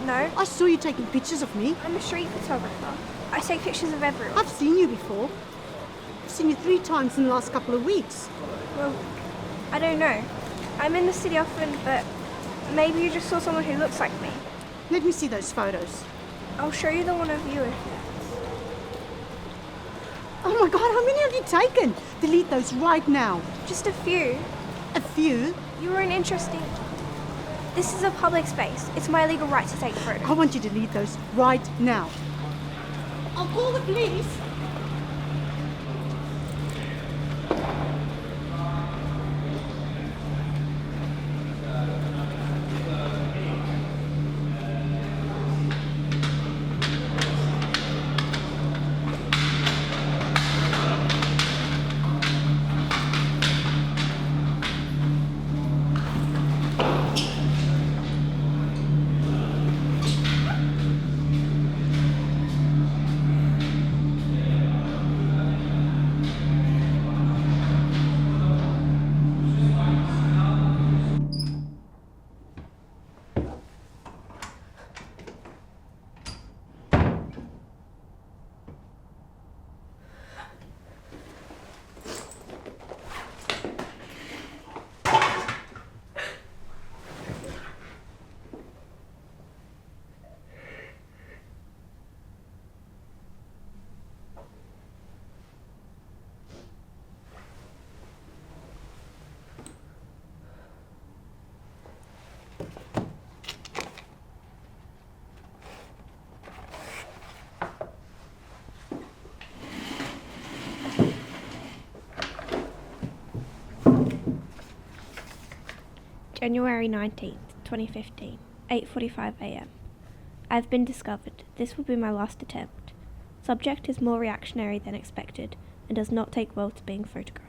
No. I saw you taking pictures of me. I'm a street photographer. I take pictures of everyone. I've seen you before. I've seen you 3 times in the last couple of weeks. Well, I don't know. I'm in the city often, but maybe you just saw someone who looks like me. Let me see those photos. I'll show you the one of you. Oh my God, how many have you taken? Delete those right now. Just a few. A few? You were an interesting... This is a public space. It's my legal right to take photos. I want you to delete those right now. I'll call the police. January 19th, 2015, 8:45 a.m. I've been discovered. This will be my last attempt. Subject is more reactionary than expected and does not take well to being photographed.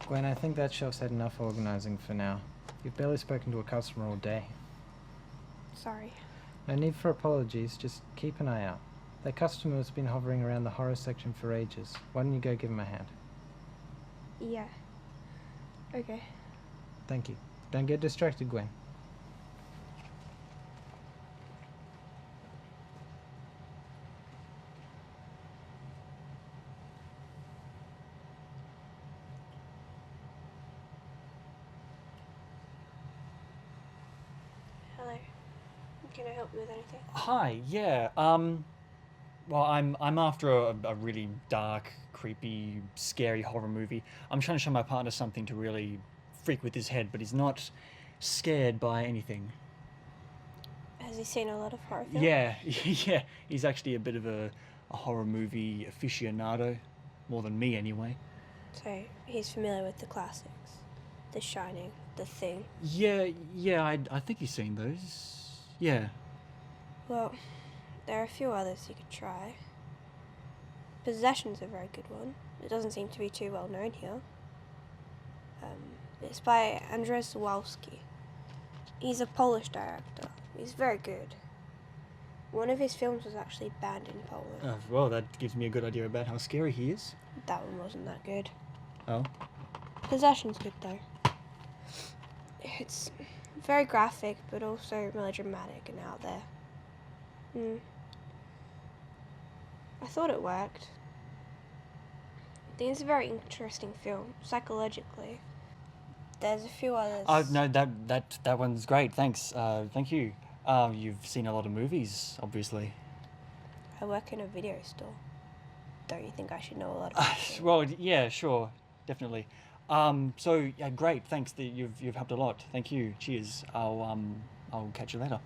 Gwen, I think that shelf's had enough organising for now. You've barely spoken to a customer all day. Sorry. No need for apologies, just keep an eye out. That customer has been hovering around the horror section for ages. Why don't you go give him a hand? Yeah. Okay. Thank you. Don't get distracted, Gwen. Hello. Can I help you with anything? Hi, yeah. Well, I'm after a really dark, creepy, scary horror movie. I'm trying to show my partner something to really freak with his head, but he's not scared by anything. Has he seen a lot of horror films? Yeah, yeah. He's actually a bit of a horror movie aficionado, more than me anyway. So, he's familiar with the classics. The Shining, The Thing. Yeah, I think he's seen those. Yeah. Well, there are a few others you could try. Possession's a very good one. It doesn't seem to be too well known here. It's by Andrzej Zawalski. He's a Polish director. He's very good. One of his films was actually banned in Poland. Well, that gives me a good idea about how scary he is. That one wasn't that good. Oh? Possession's good though. It's very graphic, but also melodramatic and out there. I thought it worked. I think it's a very interesting film, psychologically. There's a few others. Oh, no, that one's great, thanks. Thank you. You've seen a lot of movies, obviously. I work in a video store. Don't you think I should know a lot about it? Well, yeah, sure, definitely. So, yeah, great, thanks. You've helped a lot. Thank you. Cheers. I'll catch you later.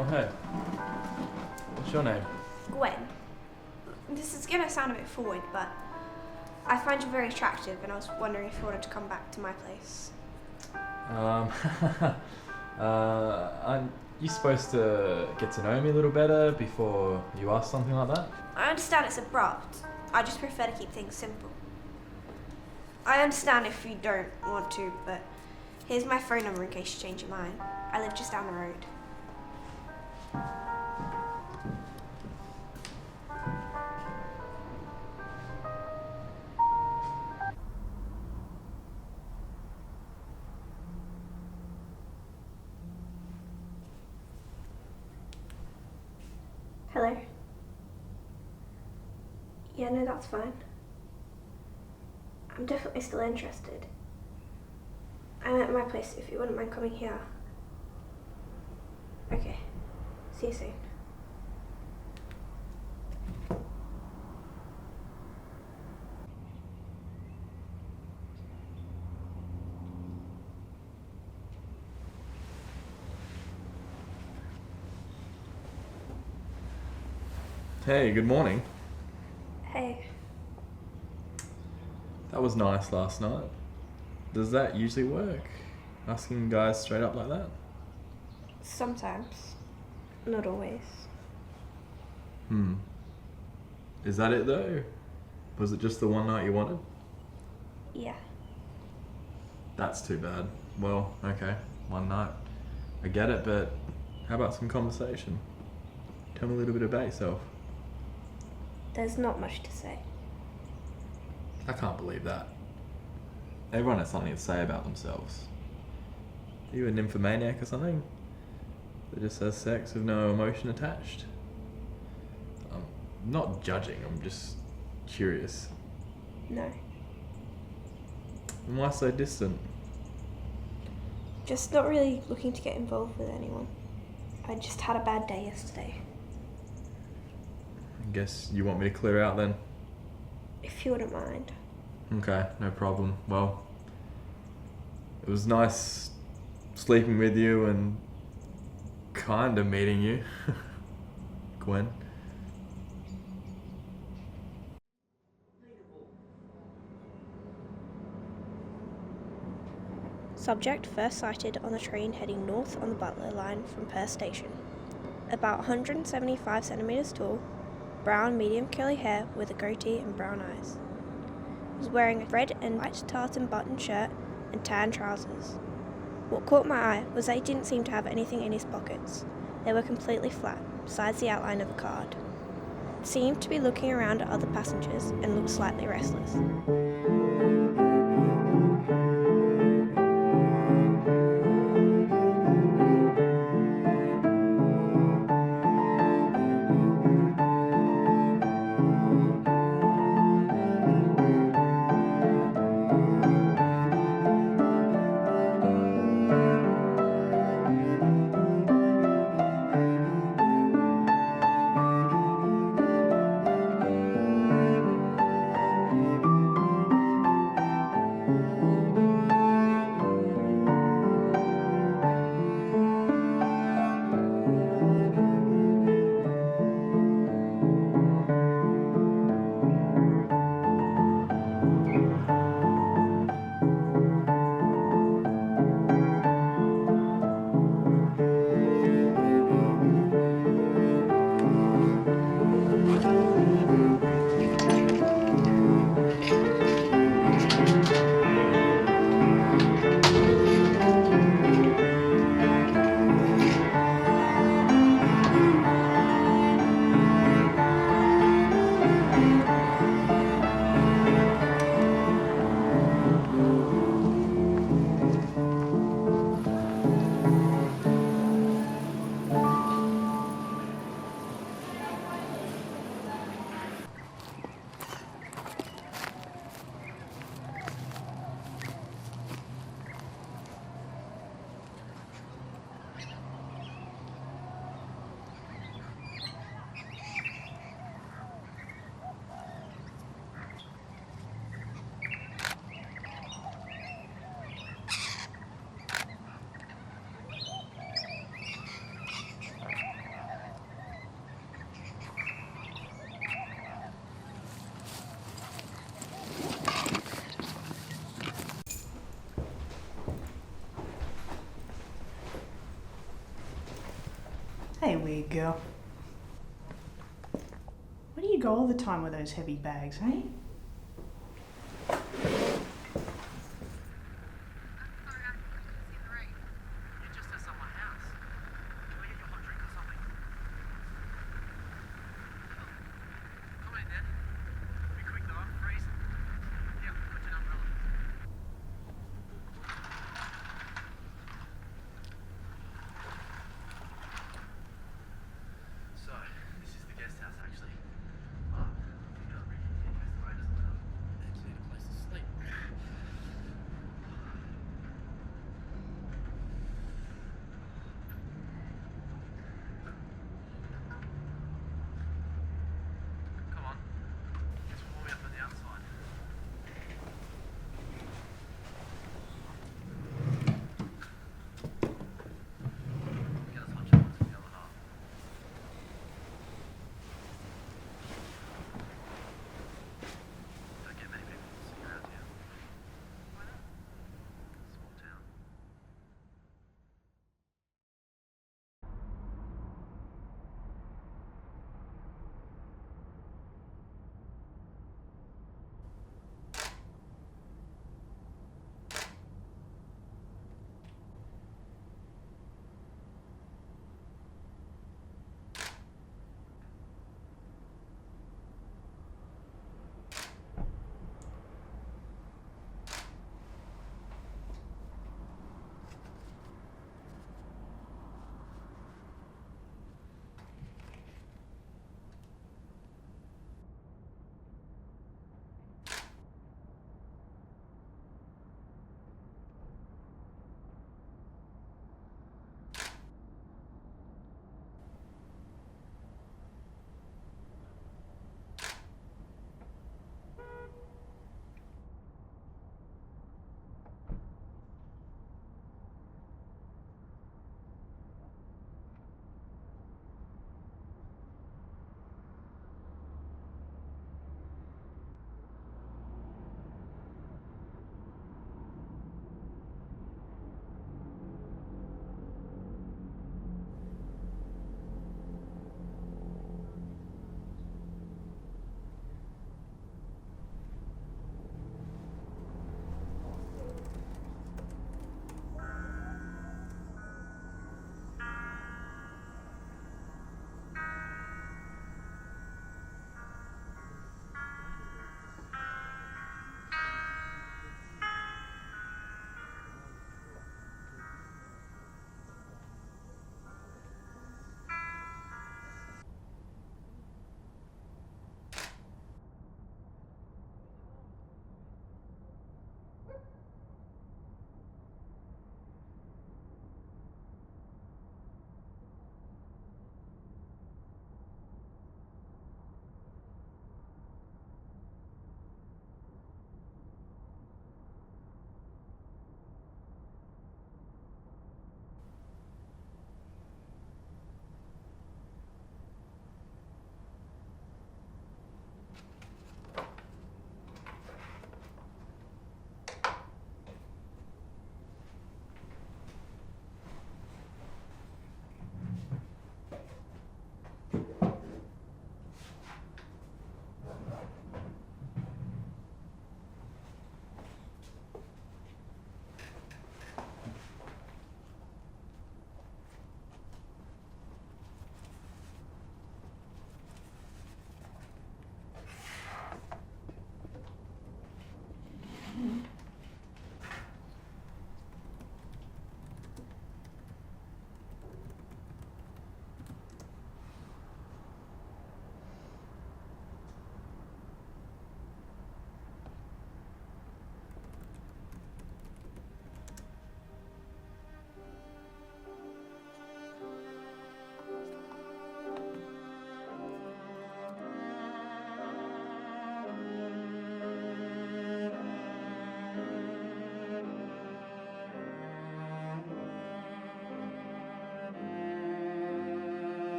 Oh, hey. What's your name? Gwen. This is going to sound a bit forward, but I find you very attractive and I was wondering if you wanted to come back to my place. Aren't you supposed to get to know me a little better before you ask something like that? I understand it's abrupt. I just prefer to keep things simple. I understand if you don't want to, but here's my phone number in case you change your mind. I live just down the road. Hello? Yeah, no, that's fine. I'm definitely still interested. I'm at my place if you wouldn't mind coming here. Okay. See you soon. Hey, good morning. Hey. That was nice last night. Does that usually work? Asking guys straight up like that? Sometimes. Not always. Is that it though? Was it just the one night you wanted? Yeah. That's too bad. Well, okay, one night. I get it, but how about some conversation? Tell me a little bit about yourself. There's not much to say. I can't believe that. Everyone has something to say about themselves. Are you a nymphomaniac or something? That just has sex with no emotion attached? I'm not judging, I'm just curious. No. And why so distant? Just not really looking to get involved with anyone. I just had a bad day yesterday. I guess you want me to clear out then? If you wouldn't mind. Okay, no problem. Well, it was nice sleeping with you and kind of meeting you, Gwen. Subject first sighted on the train heading north on the Butler line from Perth Station. About 175 centimetres tall, brown medium curly hair with a goatee and brown eyes. Was wearing a red and white tartan button shirt and tan trousers. What caught my eye was that he didn't seem to have anything in his pockets. They were completely flat, besides the outline of a card. He seemed to be looking around at other passengers and looked slightly restless. Hey, weird girl. Where do you go all the time with those heavy bags, hey?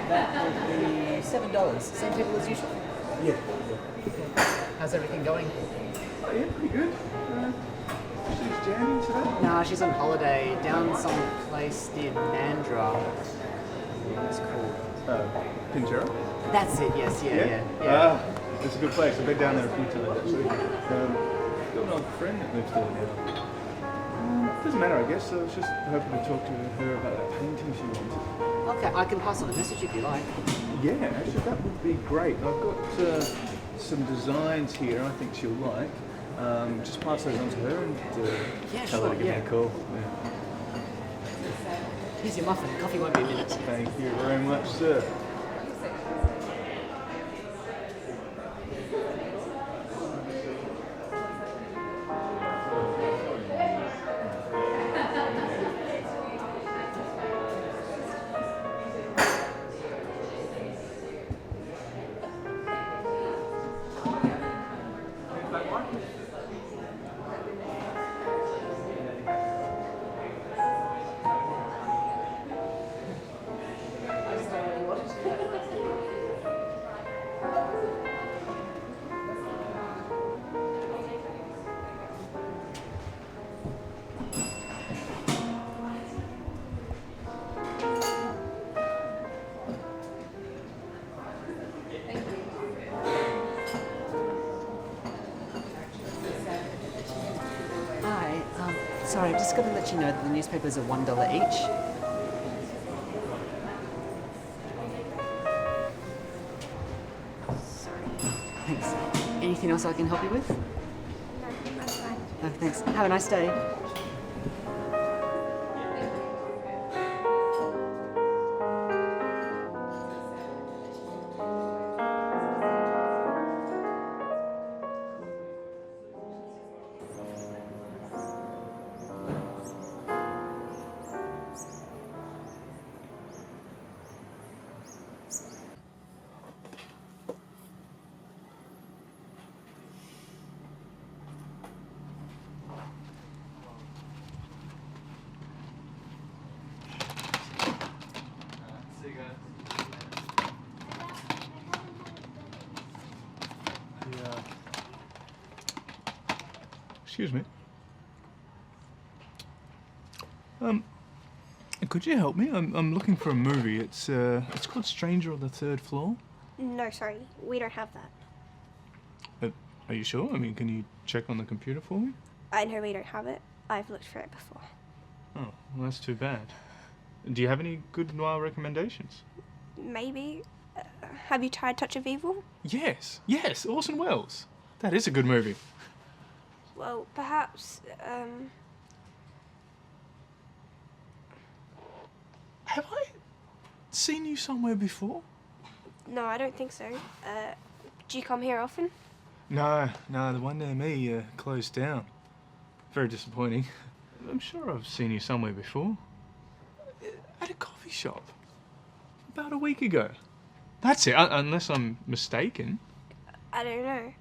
That would be $7. Same table as usual. Yeah. How's everything going? Oh, yeah, pretty good. She's jamming today? Nah, she's on holiday down some place near Mandra. It's cool. Pinjara? That's it, yes, yeah. It's a good place. I've been down there a few times actually. Got an old friend that lives there now. Doesn't matter, I guess. I was just hoping to talk to her about that painting she wanted. Okay, I can pass on a message if you like. Yeah, actually, that would be great. I've got some designs here I think she'll like. Just pass those on to her and tell her to give me a call. Yeah. Here's your muffin. Coffee won't be a minute. Thank you very much, sir. Sorry, I've just got to let you know that the newspapers are $1 each. Sorry. Thanks. Anything else I can help you with? No, that's fine. No, thanks. Have a nice day. Excuse me. Could you help me? I'm looking for a movie. It's called Stranger on the Third Floor. No, sorry, we don't have that. Are you sure? I mean, can you check on the computer for me? I know we don't have it. I've looked for it before. Oh, well, that's too bad. Do you have any good noir recommendations? Maybe. Have you tried Touch of Evil? Yes, Orson Welles. That is a good movie. Well, perhaps, Have I seen you somewhere before? No, I don't think so. Do you come here often? No, the one near me closed down. Very disappointing. I'm sure I've seen you somewhere before. At a coffee shop. About a week ago. That's it, unless I'm mistaken. I don't know.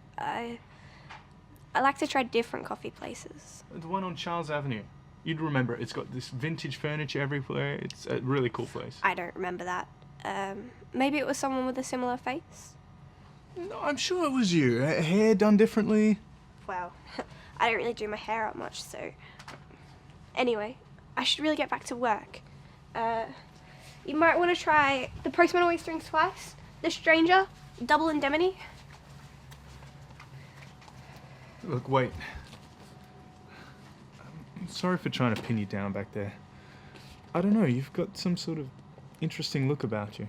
I like to try different coffee places. The one on Charles Avenue. You'd remember it. It's got this vintage furniture everywhere. It's a really cool place. I don't remember that. Maybe it was someone with a similar face? No, I'm sure it was you. Hair done differently. Well, I don't really do my hair up much, so... Anyway, I should really get back to work. You might want to try The Postman Always Drinks Twice, The Stranger, Double Indemnity. Look, wait. I'm sorry for trying to pin you down back there. I don't know, you've got some sort of interesting look about you.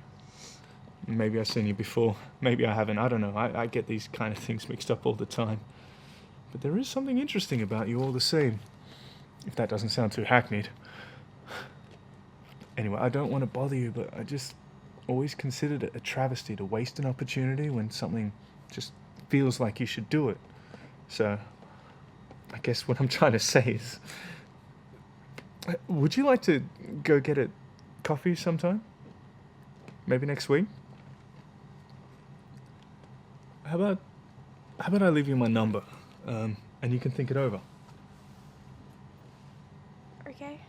Maybe I've seen you before, maybe I haven't, I don't know. I get these kind of things mixed up all the time. But there is something interesting about you all the same. If that doesn't sound too hackneyed. Anyway, I don't want to bother you, but I just always considered it a travesty to waste an opportunity when something just feels like you should do it. So, I guess what I'm trying to say is... Would you like to go get a coffee sometime? Maybe next week? How about I leave you my number, and you can think it over? Okay.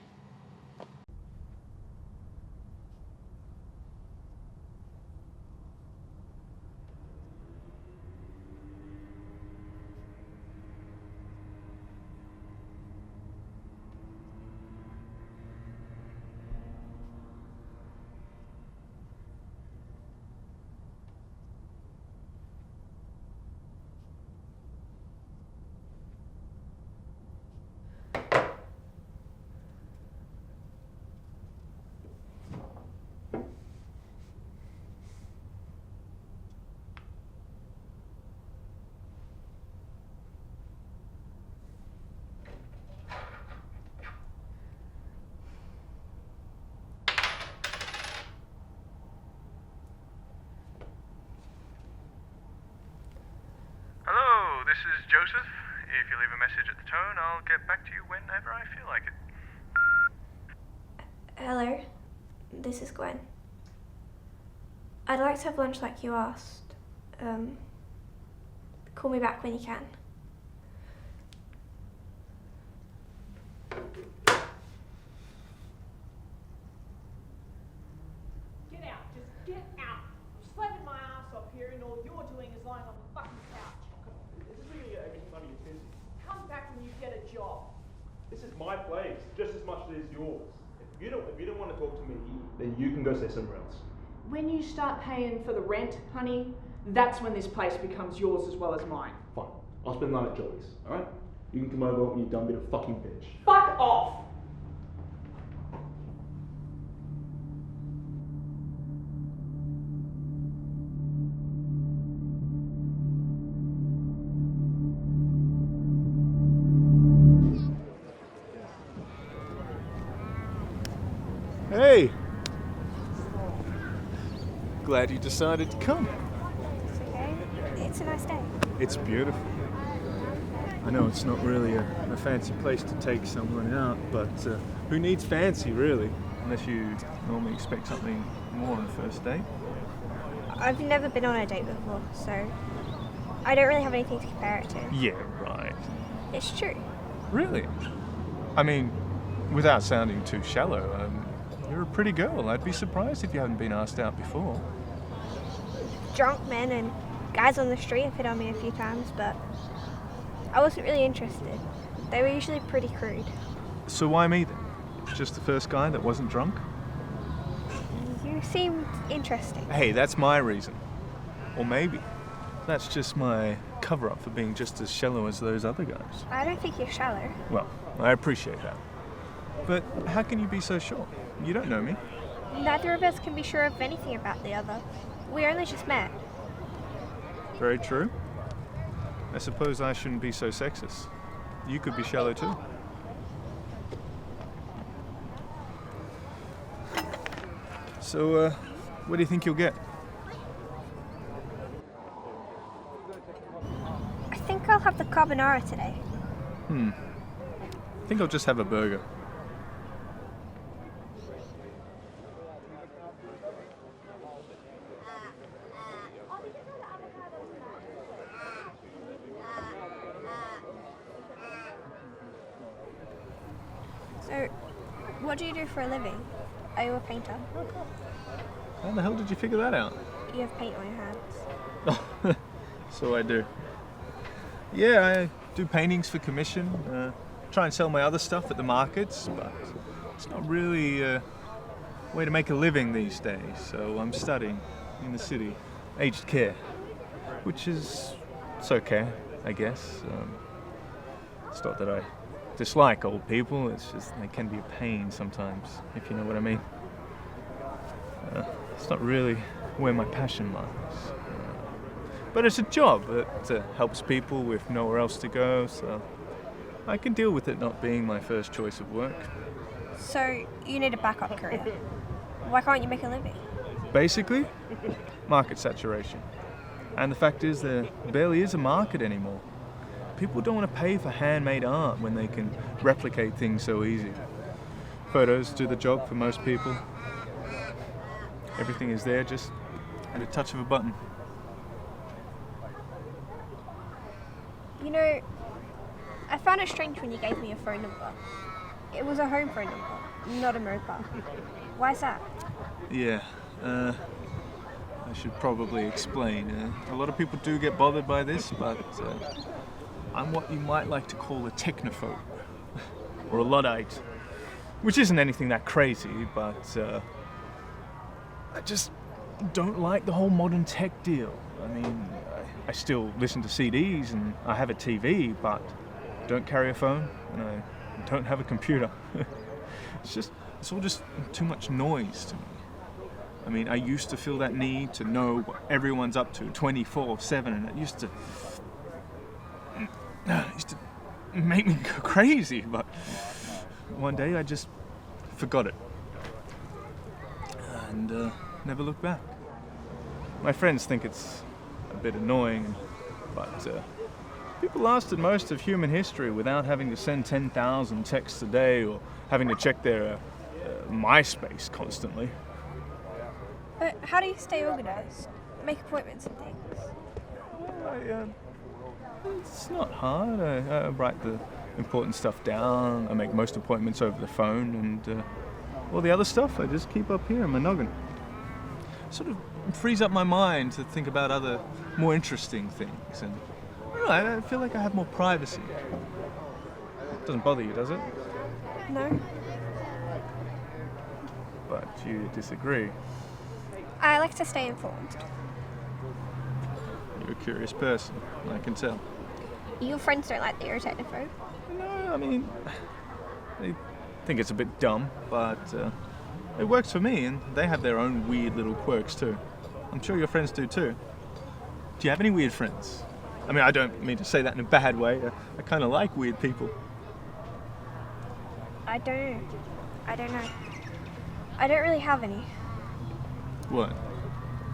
if you leave a message at the tone, I'll get back to you whenever I feel like it. Hello, this is Gwen. I'd like to have lunch like you asked. Call me back when you can. Get out, just get out. I'm slapping my ass off here and all you're doing is lying on the fucking couch. This is really making fun of your business. Come back when you get a job. This is my place, just as much as it is yours. If you don't want to talk to me, then you can go stay somewhere else. When you start paying for the rent, honey, that's when this place becomes yours as well as mine. Fine. I'll spend the night at Jolly's, alright? You can come over when you're done being a fucking bitch. Fuck off! Hey! Glad you decided to come. It's okay. It's a nice day. It's beautiful. I know it's not really a fancy place to take someone out, but who needs fancy, really? Unless you normally expect something more on the first date. I've never been on a date before, so I don't really have anything to compare it to. Yeah, right. It's true. Really? I mean, without sounding too shallow, you're a pretty girl. I'd be surprised if you hadn't been asked out before. Drunk men and guys on the street have hit on me a few times, but I wasn't really interested. They were usually pretty crude. So why me then? Just the first guy that wasn't drunk? You seemed interesting. Hey, that's my reason. Or maybe that's just my cover-up for being just as shallow as those other guys. I don't think you're shallow. Well, I appreciate that. But how can you be so sure? You don't know me. Neither of us can be sure of anything about the other. We only just met. Very true. I suppose I shouldn't be so sexist. You could be shallow too. So, what do you think you'll get? I think I'll have the carbonara today. I think I'll just have a burger. So, what do you do for a living? Are you a painter? How the hell did you figure that out? You have paint on your hands. So I do. Yeah, I do paintings for commission. Try and sell my other stuff at the markets, but it's not really a way to make a living these days. So I'm studying in the city, aged care, which is it's okay, I guess. It's not that I dislike old people. It's just they can be a pain sometimes, if you know what I mean. It's not really where my passion lies. But it's a job that helps people with nowhere else to go, so I can deal with it not being my first choice of work. So, you need a backup career. Why can't you make a living? Basically, market saturation. And the fact is there barely is a market anymore. People don't want to pay for handmade art when they can replicate things so easy. Photos do the job for most people. Everything is there just at a touch of a button. You know, I found it strange when you gave me your phone number. It was a home phone number, not a mobile. Why is that? Yeah, I should probably explain. A lot of people do get bothered by this, but I'm what you might like to call a technophobe, or a Luddite, which isn't anything that crazy, but I just don't like the whole modern tech deal. I mean, I still listen to CDs and I have a TV, but I don't carry a phone and I don't have a computer. It's all just too much noise to me. I mean, I used to feel that need to know what everyone's up to 24/7, and it used to make me go crazy, but one day I just forgot it and never looked back. My friends think it's a bit annoying, but People lasted most of human history without having to send 10,000 texts a day or having to check their MySpace constantly. But how do you stay organised? Make appointments and things? It's not hard. I write the important stuff down. I make most appointments over the phone, and all the other stuff I just keep up here in my noggin. Sort of frees up my mind to think about other, more interesting things, and I don't know, I feel like I have more privacy. Doesn't bother you, does it? No. But you disagree. I like to stay informed. You're a curious person, I can tell. Your friends don't like the irritatophobe? No, I mean, I think it's a bit dumb, but it works for me, and they have their own weird little quirks too. I'm sure your friends do too. Do you have any weird friends? I mean, I don't mean to say that in a bad way. I kind of like weird people. I don't know. I don't really have any. What?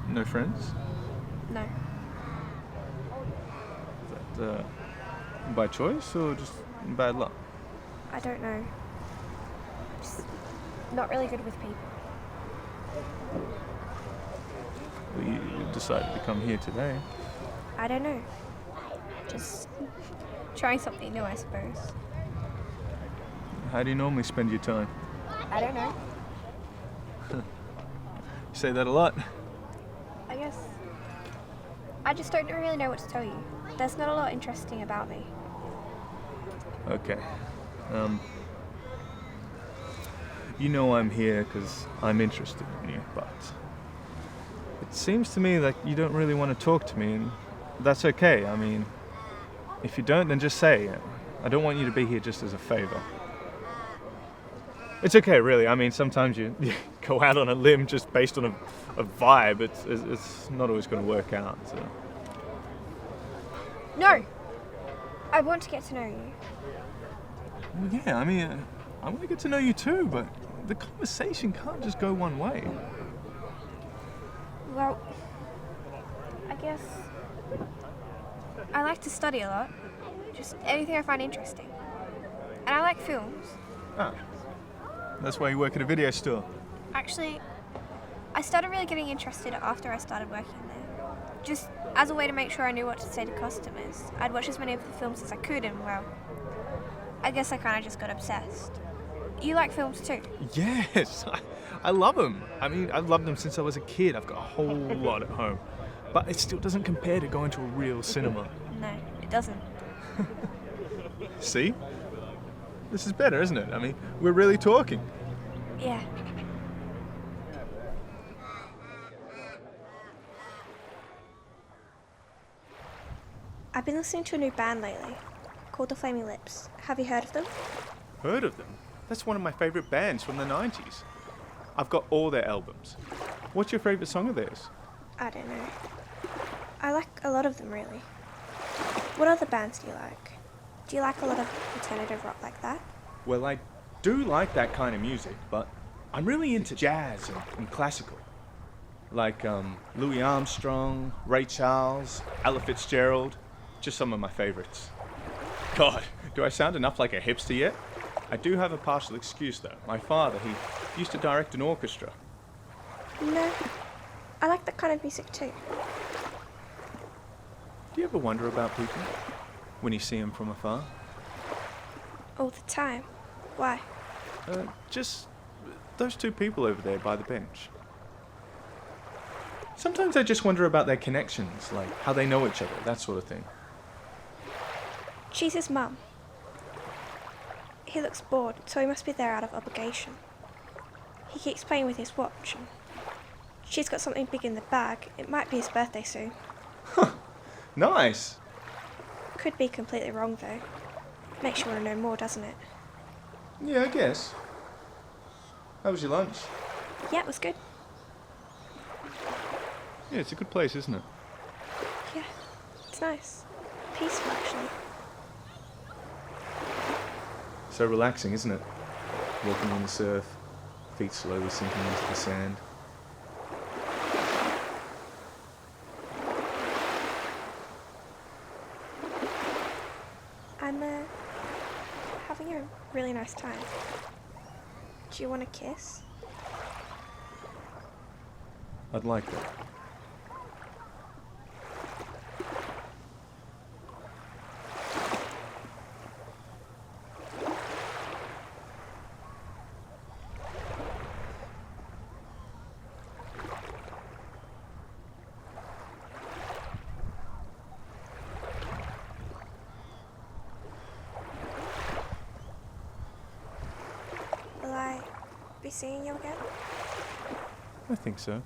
No friends? No. Is that by choice or just bad luck? I don't know. Just not really good with people. Well, you decided to come here today. I don't know. Just trying something new, I suppose. How do you normally spend your time? I don't know. You say that a lot. I guess. I just don't really know what to tell you. There's not a lot interesting about me. Okay. You know I'm here because I'm interested in you, but it seems to me like you don't really want to talk to me, and that's okay. I mean, if you don't, then just say. I don't want you to be here just as a favor. It's okay, really. I mean, sometimes you go out on a limb just based on a vibe. It's not always going to work out. So. No! I want to get to know you. Well, yeah, I mean, I want to get to know you too, but the conversation can't just go one way. Well, I guess I like to study a lot. Just anything I find interesting. And I like films. Ah, that's why you work at a video store. Actually, I started really getting interested after I started working there. Just as a way to make sure I knew what to say to customers. I'd watch as many of the films as I could, and well, I guess I kind of just got obsessed. You like films too? Yes, I love them. I mean, I've loved them since I was a kid. I've got a whole lot at home. But it still doesn't compare to going to a real cinema. No, it doesn't. See? This is better, isn't it? I mean, we're really talking. Yeah. I've been listening to a new band lately, called The Flaming Lips. Have you heard of them? Heard of them? That's one of my favourite bands from the 90s. I've got all their albums. What's your favourite song of theirs? I don't know. I like a lot of them, really. What other bands do you like? Do you like a lot of alternative rock like that? Well, I do like that kind of music, but I'm really into jazz and classical. Like Louis Armstrong, Ray Charles, Ella Fitzgerald, just some of my favourites. God, do I sound enough like a hipster yet? I do have a partial excuse though. My father, he used to direct an orchestra. No, I like that kind of music too. Do you ever wonder about people when you see them from afar? All the time. Why? Just those two people over there by the bench. Sometimes I just wonder about their connections, like how they know each other, that sort of thing. She's his mum. He looks bored, so he must be there out of obligation. He keeps playing with his watch. And she's got something big in the bag. It might be his birthday soon. Nice! Could be completely wrong, though. Makes you want to know more, doesn't it? Yeah, I guess. How was your lunch? Yeah, it was good. Yeah, it's a good place, isn't it? Yeah, it's nice. Peaceful, actually. So relaxing, isn't it? Walking on the surf, feet slowly sinking into the sand. having a really nice time. Do you want a kiss? I'd like that. Will I be seeing you again? I think so.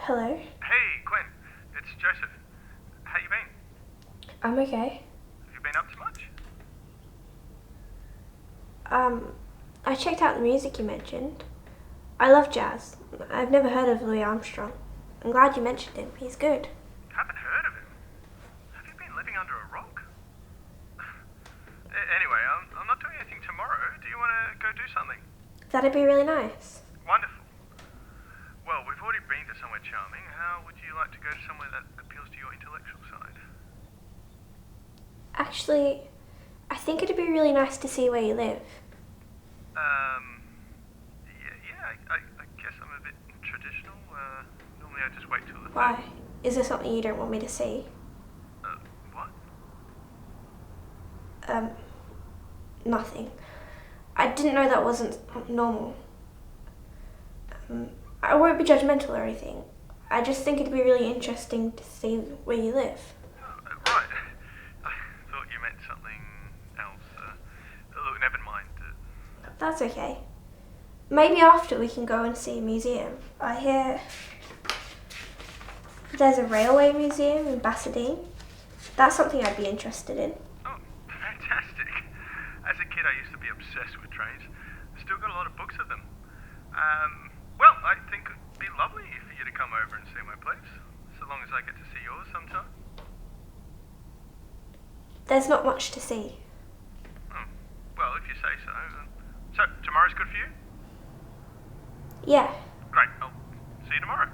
Hello. Hey, Gwen. It's Joseph. How you been? I'm okay. Have you been up to much? I checked out the music you mentioned. I love jazz. I've never heard of Louis Armstrong. I'm glad you mentioned him. He's good. Haven't heard of him. Have you been living under a rock? Anyway, I'm not doing anything tomorrow. Do you want to go do something? That'd be really nice. Wonderful. Well, we've already been to somewhere charming. How would you like to go to somewhere that appeals to your intellectual side? Actually, I think it'd be really nice to see where you live. I guess I'm a bit traditional. Normally I just wait till the... Why? Is there something you don't want me to see? What? Nothing. I didn't know that wasn't normal. I won't be judgmental or anything. I just think it'd be really interesting to see where you live. Right. I thought you meant something else. Look, never mind. That's okay. Maybe after we can go and see a museum. I hear there's a railway museum in Basildine. That's something I'd be interested in. Oh, fantastic. As a kid I used to be obsessed with trains. Still got a lot of books of them. Well, I think it'd be lovely for you to come over and see my place. So long as I get to see yours sometime. There's not much to see. Well, if you say so. So, tomorrow's good for you? Yeah. Great. I'll see you tomorrow.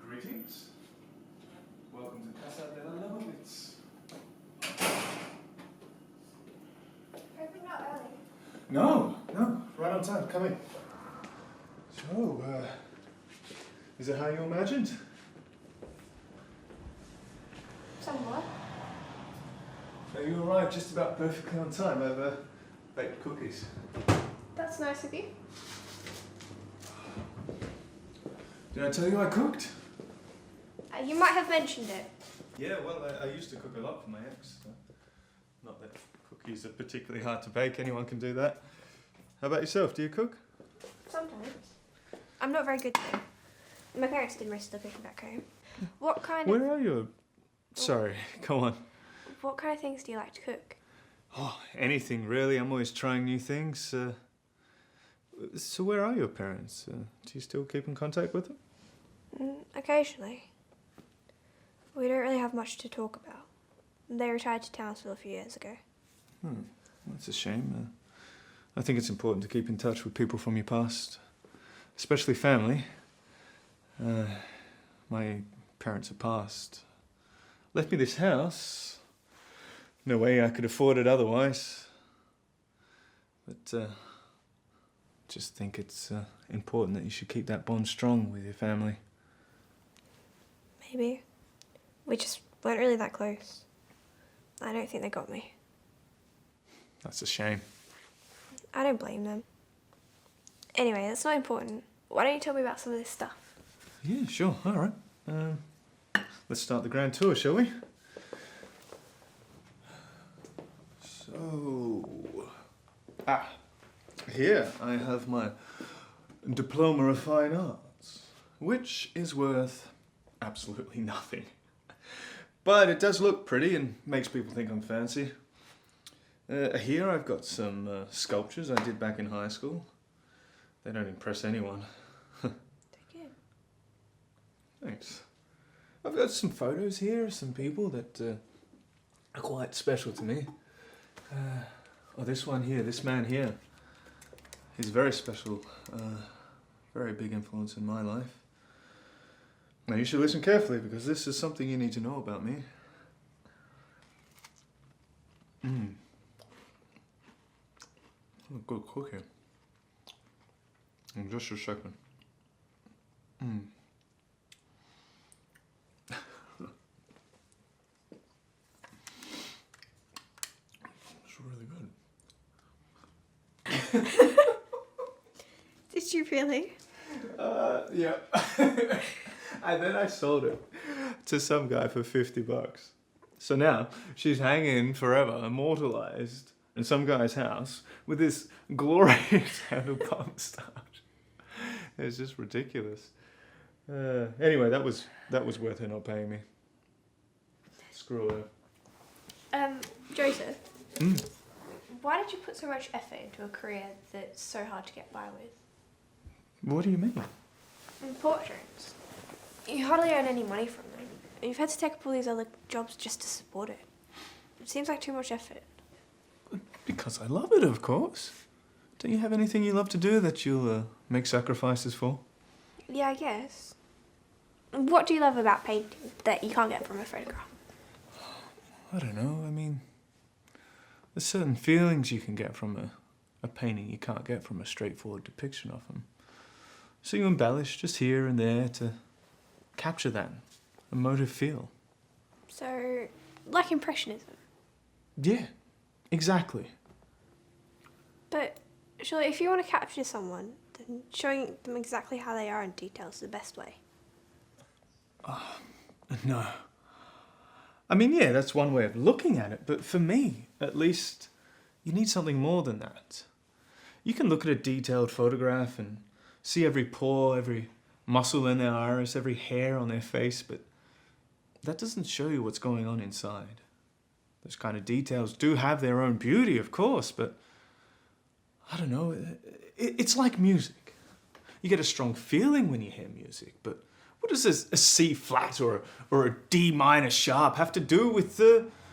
Greetings. Welcome to Casa de la Lovitz. Hoping not early. No, right on time. Come in. So, is it how you imagined? Somewhat. No, you arrived just about perfectly on time over baked cookies. That's nice of you. Did I tell you I cooked? You might have mentioned it. Yeah, well, I used to cook a lot for my ex. Not that cookies are particularly hard to bake, anyone can do that. How about yourself? Do you cook? Sometimes. I'm not very good though. My parents did most of the cooking back home. What kind Where are you? Sorry, go on. What kind of things do you like to cook? Oh, anything really. I'm always trying new things. So where are your parents? Do you still keep in contact with them? Occasionally. We don't really have much to talk about. They retired to Townsville a few years ago. That's a shame. I think it's important to keep in touch with people from your past, especially family. My parents are passed. Left me this house. No way I could afford it otherwise. But just think it's important that you should keep that bond strong with your family. Maybe. We just weren't really that close. I don't think they got me. That's a shame. I don't blame them. Anyway, that's not important. Why don't you tell me about some of this stuff? Yeah, sure. All right. Let's start the grand tour, shall we? So... here I have my Diploma of Fine Arts, which is worth absolutely nothing. But it does look pretty and makes people think I'm fancy. Here I've got some sculptures I did back in high school. They don't impress anyone. Take it. Thanks. I've got some photos here of some people that are quite special to me. This one here, this man here. He's very special. Very big influence in my life. Now you should listen carefully because this is something you need to know about me. Good cooking. Just a second. It's really good. Did you really? Yeah. And then I sold it to some guy for $50. So now she's hanging forever, immortalized in some guy's house with this glorious handle pump start. It's just ridiculous. Anyway, that was worth her not paying me. Screw her. Joseph. Why did you put so much effort into a career that's so hard to get by with? What do you mean? Portraits. You hardly earn any money from them. You've had to take up all these other jobs just to support it. It seems like too much effort. Because I love it, of course. Don't you have anything you love to do that you'll make sacrifices for? Yeah, I guess. What do you love about painting that you can't get from a photograph? I don't know, I mean, there's certain feelings you can get from a painting you can't get from a straightforward depiction of them. So you embellish just here and there to capture that emotive feel. So, like Impressionism? Yeah, exactly. But surely if you want to capture someone, then showing them exactly how they are in detail is the best way. No. I mean, yeah, that's one way of looking at it, but for me, at least, you need something more than that. You can look at a detailed photograph and see every pore, every muscle in their iris, every hair on their face, but that doesn't show you what's going on inside. Those kind of details do have their own beauty, of course, but I don't know, it's like music. You get a strong feeling when you hear music, but what does a C flat or a D minor sharp have to do with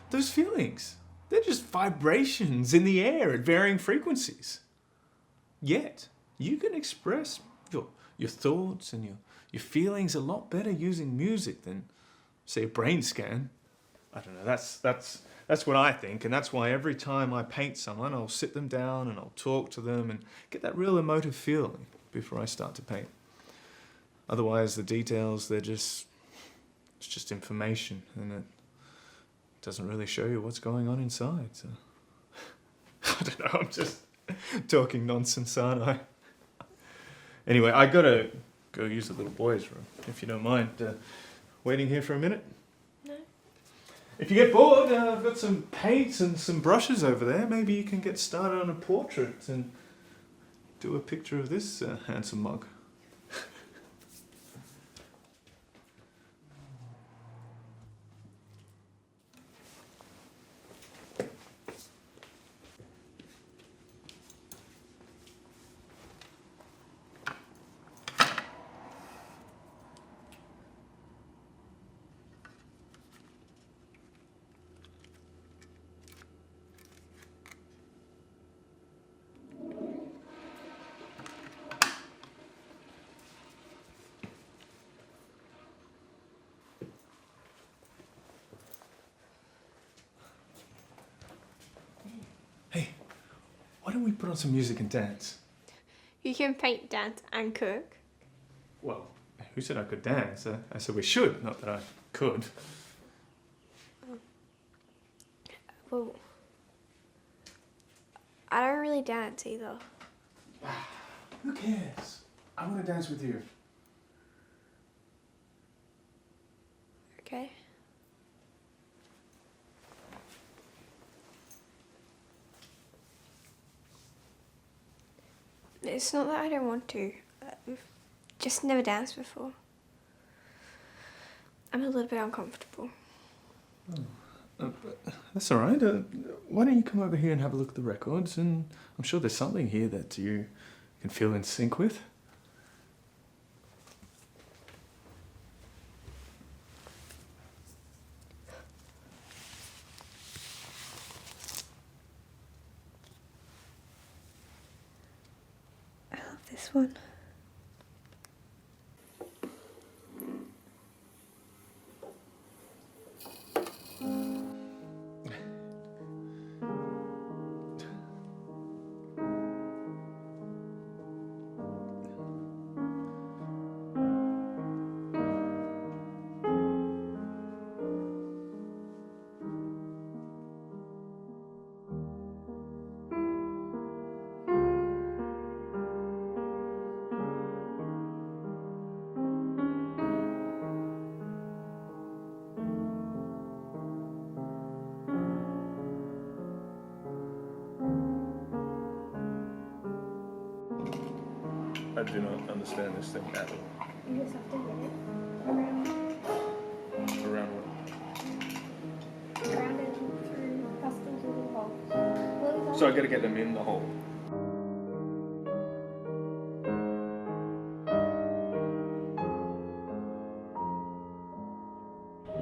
those feelings? They're just vibrations in the air at varying frequencies. Yet, you can express your thoughts and your feelings a lot better using music than, say, a brain scan. I don't know, that's what I think, and that's why every time I paint someone, I'll sit them down and I'll talk to them and get that real emotive feeling before I start to paint. Otherwise, the details, it's just information, and it doesn't really show you what's going on inside, so. I don't know, I'm just talking nonsense, aren't I? Anyway, I gotta go use the little boy's room, if you don't mind. Waiting here for a minute? No. If you get bored, I've got some paints and some brushes over there. Maybe you can get started on a portrait and do a picture of this handsome mug. Hey, why don't we put on some music and dance? You can paint, dance, and cook. Well, who said I could dance? I said we should, not that I could. Well, I don't really dance either. Who cares? I want to dance with you. Okay. It's not that I don't want to. We've just never danced before. I'm a little bit uncomfortable. That's all right. Why don't you come over here and have a look at the records, and I'm sure there's something here that you can feel in sync with. I love this one. I do not understand this thing at all. You just have to get it around Around and through past those little holes. what? So I gotta get them in the hole.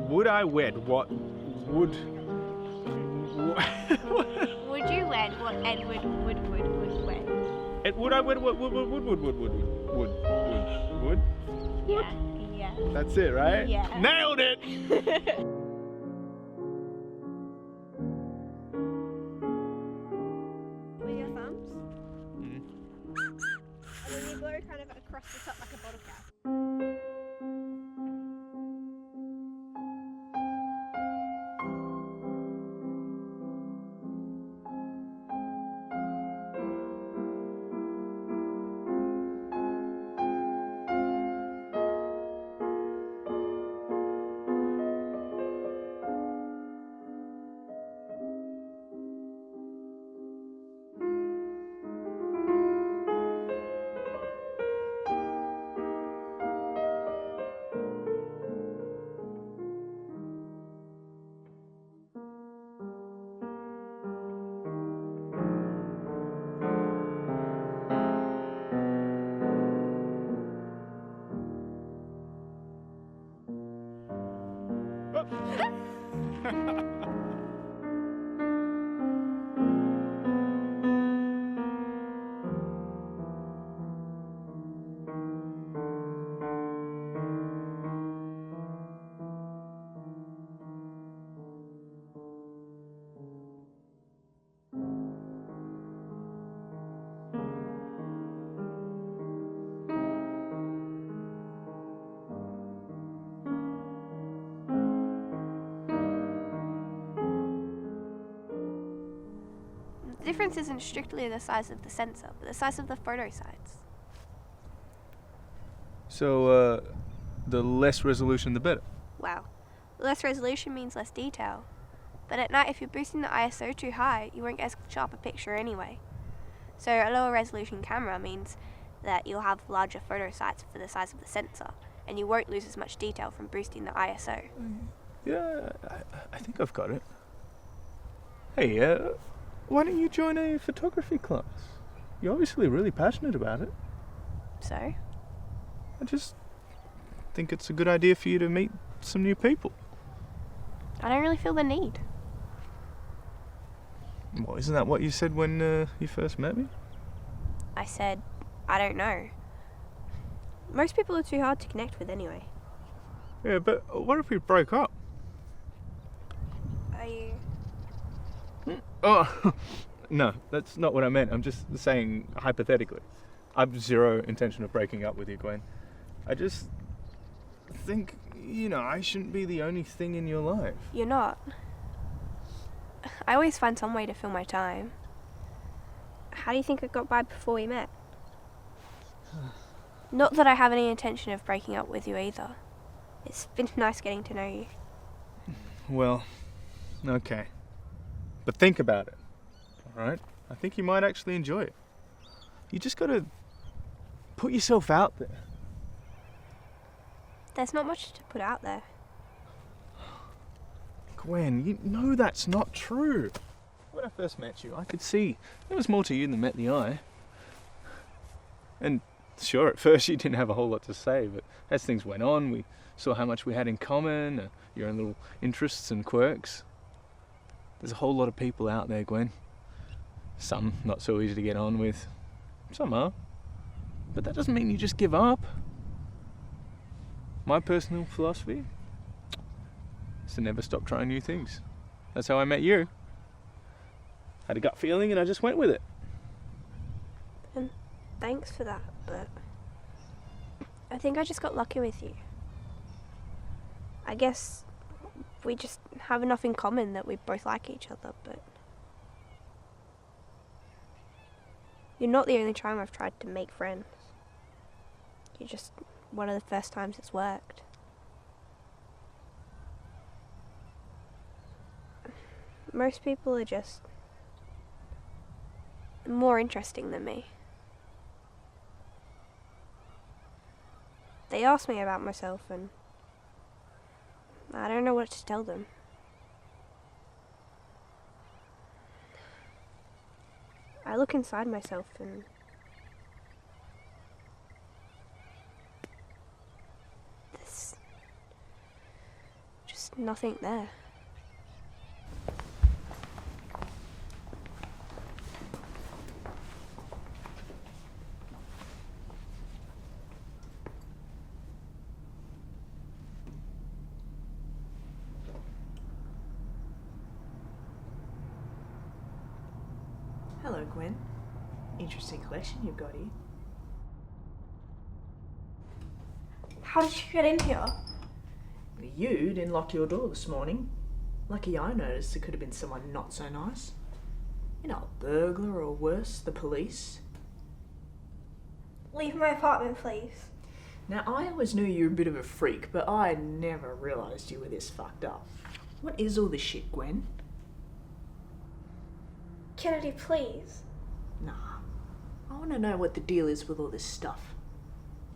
Would I wed what would... Would you wed what Edward would wed? Would I wed what would? Yeah. That's it, right? Yeah. Nailed it! With your thumbs? Mm. And then you blow kind of across the top like a bottle cap. The difference isn't strictly the size of the sensor, but the size of the photo sites. So, the less resolution, the better. Wow. Less resolution means less detail. But at night, if you're boosting the ISO too high, you won't get as sharp a picture anyway. So a lower resolution camera means that you'll have larger photo sites for the size of the sensor, and you won't lose as much detail from boosting the ISO. Yeah, I think I've got it. Hey, why don't you join a photography class? You're obviously really passionate about it. So? I just think it's a good idea for you to meet some new people. I don't really feel the need. Well, isn't that what you said when you first met me? I said, I don't know. Most people are too hard to connect with anyway. Yeah, but what if we broke up? Are you... Oh, no, that's not what I meant. I'm just saying hypothetically. I've zero intention of breaking up with you, Gwen. I just think, I shouldn't be the only thing in your life. You're not. I always find some way to fill my time. How do you think I got by before we met? Not that I have any intention of breaking up with you either. It's been nice getting to know you. Well, okay. But think about it, alright? I think you might actually enjoy it. You just gotta put yourself out there. There's not much to put out there. Gwen, you know that's not true. When I first met you, I could see there was more to you than met the eye. And sure, at first you didn't have a whole lot to say, but as things went on, we saw how much we had in common, your own little interests and quirks. There's a whole lot of people out there, Gwen. Some not so easy to get on with. Some are. But that doesn't mean you just give up. My personal philosophy is to never stop trying new things. That's how I met you. Had a gut feeling and I just went with it. And thanks for that, but I think I just got lucky with you. I guess we just have enough in common that we both like each other, but you're not the only time I've tried to make friends. You're just one of the first times it's worked. Most people are just more interesting than me. They asked me about myself and I don't know what to tell them. I look inside myself and there's just nothing there. Hello, Gwen. Interesting collection you've got here. How did you get in here? You didn't lock your door this morning. Lucky I noticed it could have been someone not so nice. You know, a burglar or worse, the police. Leave my apartment, please. Now, I always knew you were a bit of a freak, but I never realised you were this fucked up. What is all this shit, Gwen? Kennedy, please. Nah. I want to know what the deal is with all this stuff.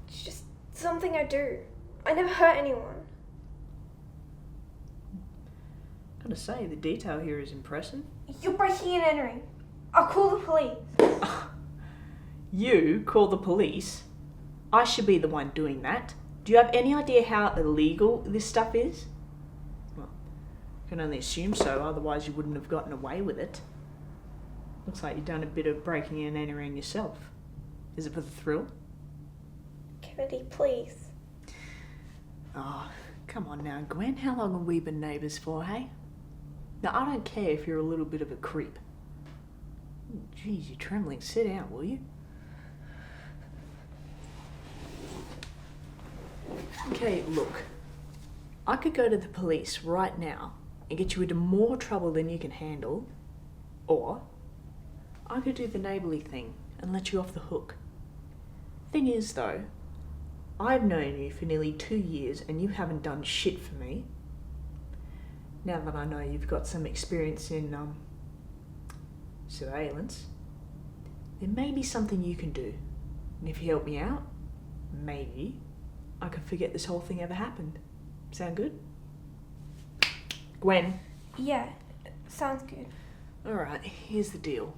It's just something I do. I never hurt anyone. Gotta say, the detail here is impressive. You're breaking and entering. I'll call the police. You call the police? I should be the one doing that. Do you have any idea how illegal this stuff is? Well, I can only assume so, otherwise you wouldn't have gotten away with it. Looks like you've done a bit of breaking and entering yourself. Is it for the thrill? Kennedy, please. Oh, come on now, Gwen. How long have we been neighbours for, hey? Now, I don't care if you're a little bit of a creep. Jeez, you're trembling. Sit down, will you? Okay, look. I could go to the police right now and get you into more trouble than you can handle, or I could do the neighbourly thing and let you off the hook. Thing is, though, I've known you for nearly 2 years and you haven't done shit for me. Now that I know you've got some experience in, surveillance, there may be something you can do. And if you help me out, maybe I could forget this whole thing ever happened. Sound good? Gwen? Yeah, sounds good. Alright, here's the deal.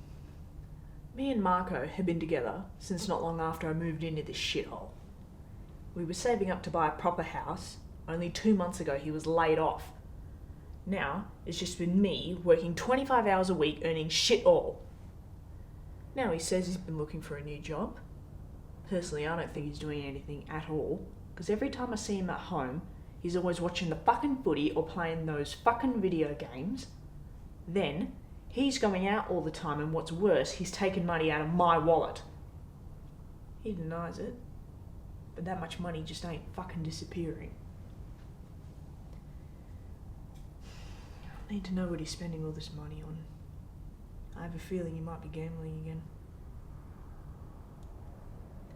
Me and Marco had been together since not long after I moved into this shithole. We were saving up to buy a proper house. Only 2 months ago he was laid off. Now, it's just been me working 25 hours a week earning shit all. Now he says he's been looking for a new job. Personally, I don't think he's doing anything at all, because every time I see him at home, he's always watching the fucking footy or playing those fucking video games. Then, he's going out all the time, and what's worse, he's taking money out of my wallet. He denies it, but that much money just ain't fucking disappearing. I need to know what he's spending all this money on. I have a feeling he might be gambling again.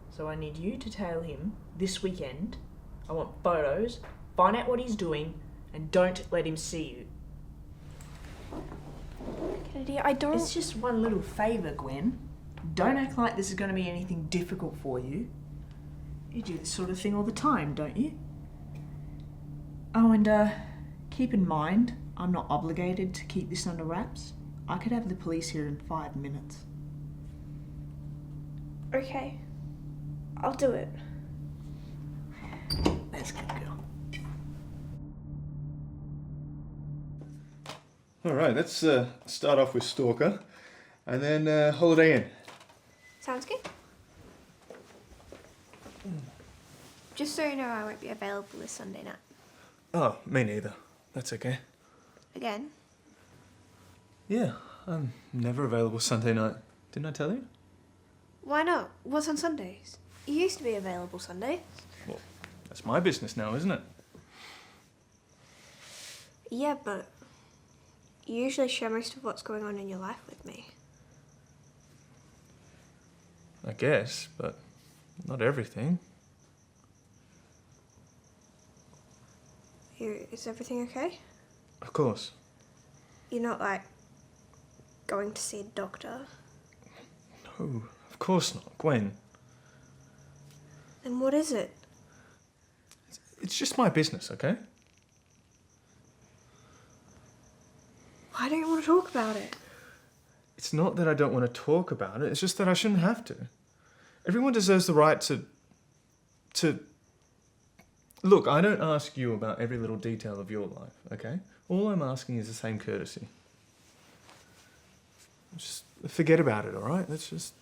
So I need you to tail him this weekend. I want photos, find out what he's doing, and don't let him see you. Kennedy, I don't... It's just one little favour, Gwen. Don't act like this is going to be anything difficult for you. You do this sort of thing all the time, don't you? Oh, and keep in mind, I'm not obligated to keep this under wraps. I could have the police here in 5 minutes. Okay. I'll do it. Let's get going. All right, let's start off with Stalker, and then Holiday Inn. Sounds good. Just so you know, I won't be available this Sunday night. Oh, me neither. That's okay. Again? Yeah, I'm never available Sunday night. Didn't I tell you? Why not? What's on Sundays? You used to be available Sundays. Well, that's my business now, isn't it? Yeah, but you usually share most of what's going on in your life with me. I guess, but not everything. Is everything okay? Of course. You're not, like, going to see a doctor? No, of course not, Gwen. Then what is it? It's just my business, okay? Why don't you want to talk about it? It's not that I don't want to talk about it, it's just that I shouldn't have to. Everyone deserves the right to... Look, I don't ask you about every little detail of your life, okay? All I'm asking is the same courtesy. Just forget about it, all right? Let's just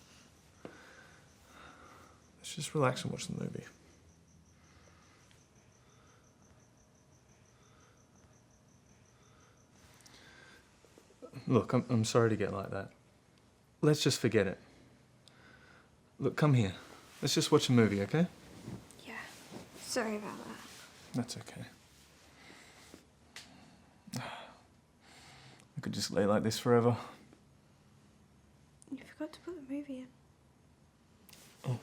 relax and watch the movie. Look, I'm sorry to get like that. Let's just forget it. Look, come here. Let's just watch a movie, okay? Yeah. Sorry about that. That's okay. I could just lay like this forever. You forgot to put the movie in. Oh,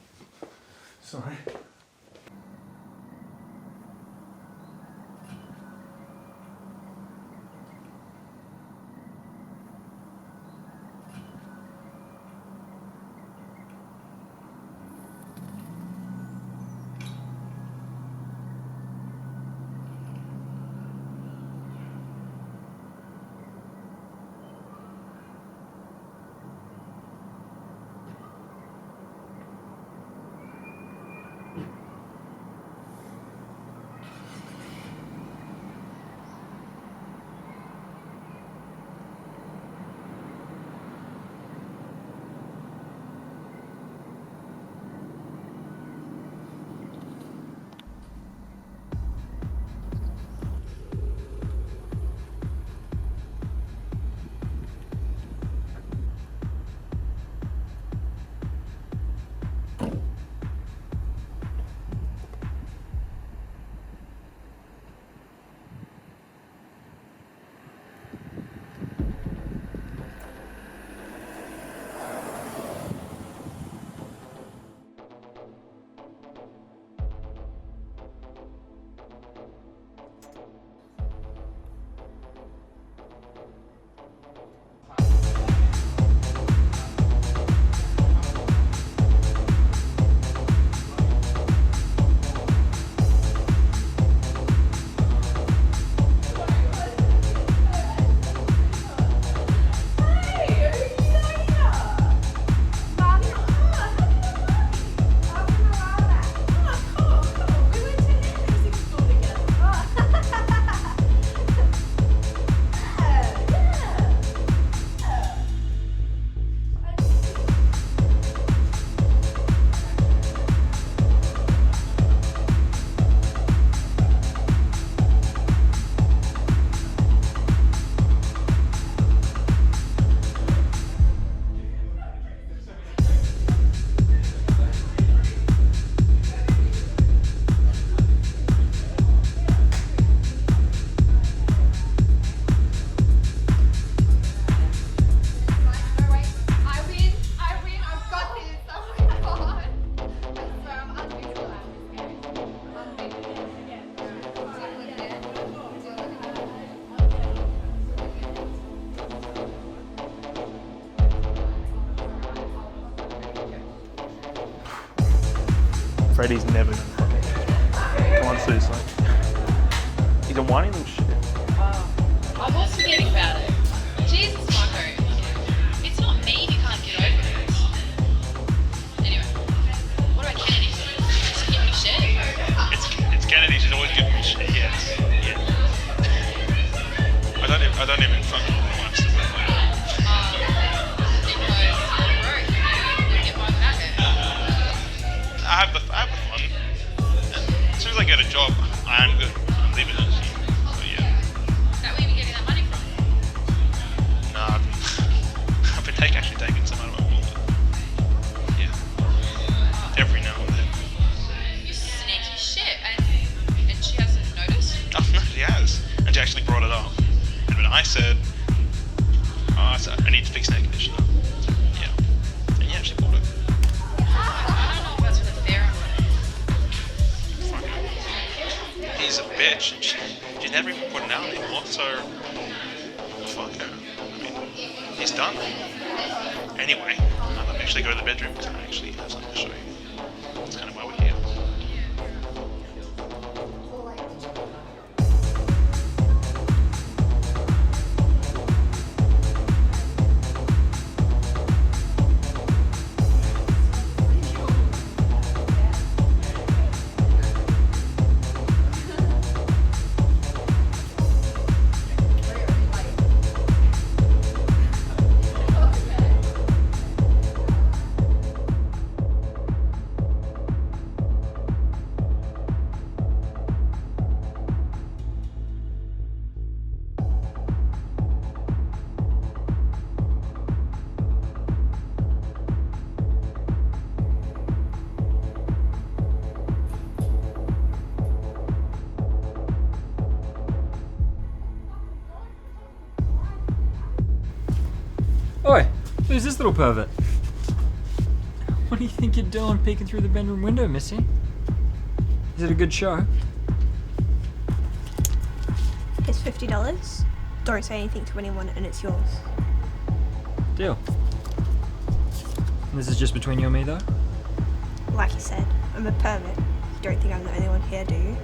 sorry. Freddy's never gonna come on, seriously. He's a whiny little shit. I was forgetting about it. Jesus, Marco. It's not me who can't get over it. Anyway, what about Kennedy? Does he give me shit? It's Kennedy, she's always giving me shit, yes. Yeah. I don't even fucking watch the I have the fun. And as soon as I get a job, I am good. I'm leaving it. So yeah. Is that where you getting that money from? Nah, I've been actually taking some out of my wallet. Yeah. Every now and then. You sneaky shit. And she hasn't noticed? Oh no, she has. And she actually brought it up. And when I said, I need to fix air conditioner. Yeah. And yeah, she bought it. He's a bitch, and she never even put it out anymore, so fuck her. I mean, he's done. Anyway, let me actually go to the bedroom because I actually have something to show you. That's kind of why we're here. Who's this little pervert? What do you think you're doing peeking through the bedroom window, Missy? Is it a good show? It's $50. Don't say anything to anyone and it's yours. Deal. And this is just between you and me, though? Like you said, I'm a pervert. You don't think I'm the only one here, do you?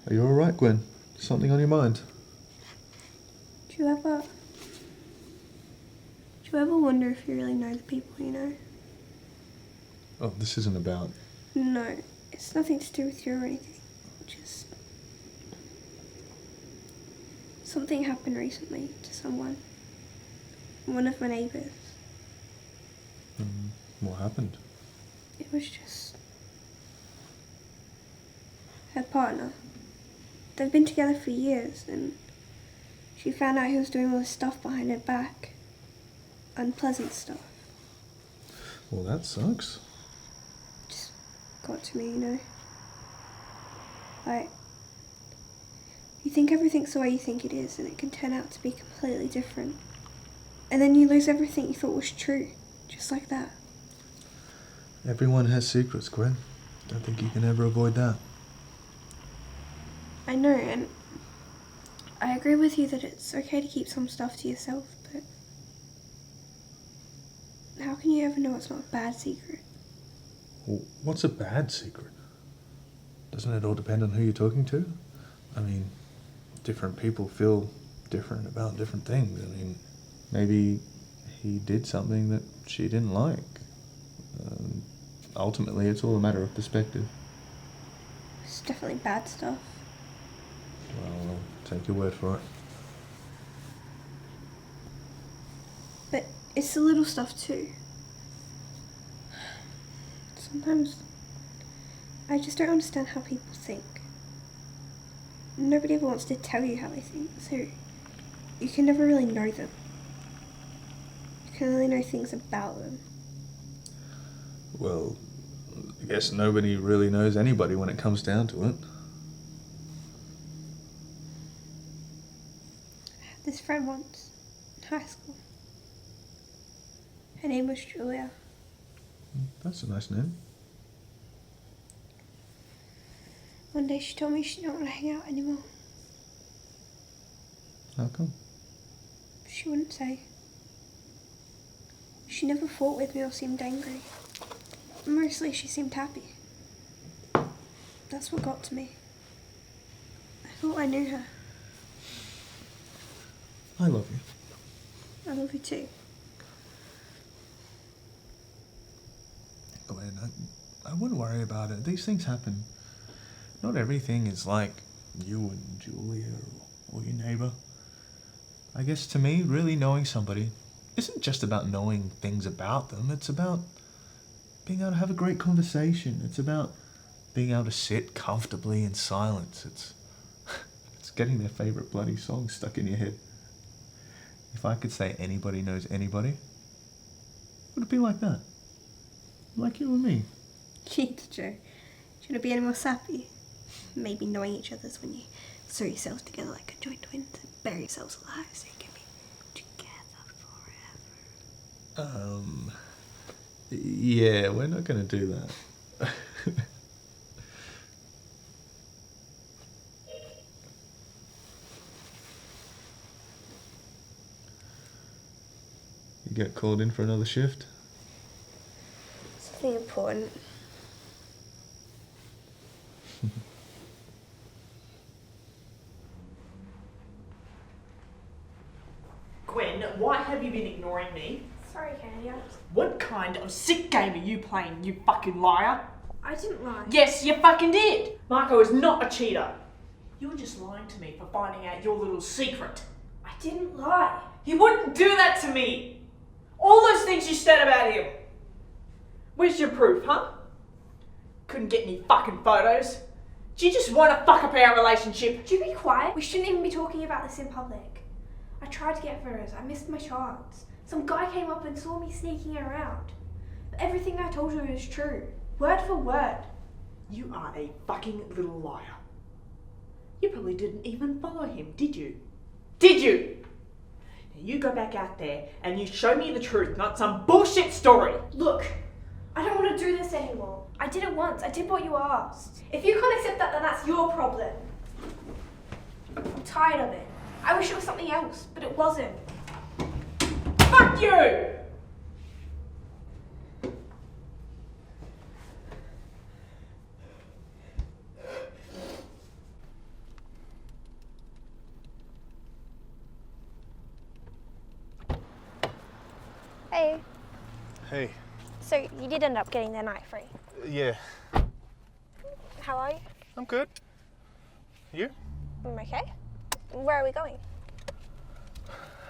Are you alright, Gwen? Something on your mind? Do you ever wonder if you really know the people you know? Oh, this isn't about... No, it's nothing to do with you or anything. Just... something happened recently to someone. One of my neighbours. What happened? It was just... her partner. They've been together for years and she found out he was doing all this stuff behind her back. Unpleasant stuff. Well, that sucks. Just got to me, you know. Like, you think everything's the way you think it is and it can turn out to be completely different. And then you lose everything you thought was true, just like that. Everyone has secrets, Gwen. Don't think you can ever avoid that. I know, and I agree with you that it's okay to keep some stuff to yourself, but how can you ever know it's not a bad secret? Well, what's a bad secret? Doesn't it all depend on who you're talking to? I mean, different people feel different about different things. I mean, maybe he did something that she didn't like. Ultimately, it's all a matter of perspective. It's definitely bad stuff. Well, I'll take your word for it. But it's the little stuff too. Sometimes I just don't understand how people think. Nobody ever wants to tell you how they think, so you can never really know them. You can only know things about them. Well, I guess nobody really knows anybody when it comes down to it. I had this friend once, in high school. Her name was Julia. That's a nice name. One day she told me she didn't want to hang out anymore. How come? She wouldn't say. She never fought with me or seemed angry. Mostly she seemed happy. That's what got to me. I thought I knew her. I love you. I love you too. Gwen. I wouldn't worry about it. These things happen. Not everything is like you and Julia or your neighbour. I guess to me, really knowing somebody isn't just about knowing things about them. It's about being able to have a great conversation. It's about being able to sit comfortably in silence. It's getting their favourite bloody song stuck in your head. If I could say anybody knows anybody, would it be like that? Like you and me. Jeez, Joe. Should it be any more sappy? Maybe knowing each other's when you sew yourselves together like a joint twins and bury yourselves alive so you can be together forever. Yeah, we're not going to do that. You get called in for another shift? Something important. Gwen, why have you been ignoring me? Sorry, Candy. What kind of sick game are you playing, you fucking liar? I didn't lie. Yes, you fucking did! Marco is not a cheater. You were just lying to me for finding out your little secret. I didn't lie. You wouldn't do that to me! All those things you said about him. Where's your proof, huh? Couldn't get any fucking photos. Do you just want to fuck up our relationship? Would you be quiet? We shouldn't even be talking about this in public. I tried to get photos. I missed my chance. Some guy came up and saw me sneaking around. But everything I told you is true. Word for word. You are a fucking little liar. You probably didn't even follow him, did you? Did you? Now you go back out there and you show me the truth, not some bullshit story. Look, I don't want to do this anymore. I did it once. I did what you asked. If you can't accept that, then that's your problem. I'm tired of it. I wish it was something else, but it wasn't. Fuck you! Hey. Hey. So you did end up getting the night free. Yeah. How are you? I'm good. You? I'm okay. Where are we going?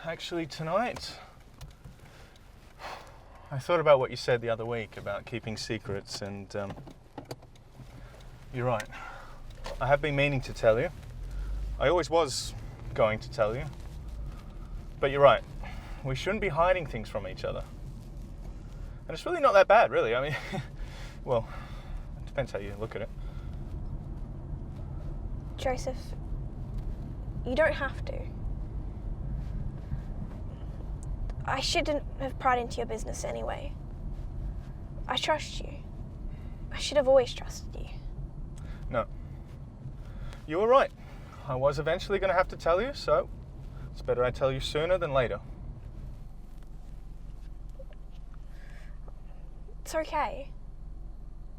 Actually, tonight, I thought about what you said the other week about keeping secrets, and you're right. I have been meaning to tell you. I always was going to tell you. But you're right. We shouldn't be hiding things from each other. And it's really not that bad, really. I mean, well, it depends how you look at it. Joseph, you don't have to. I shouldn't have pried into your business anyway. I trust you. I should have always trusted you. No. You were right. I was eventually going to have to tell you, so it's better I tell you sooner than later. It's okay.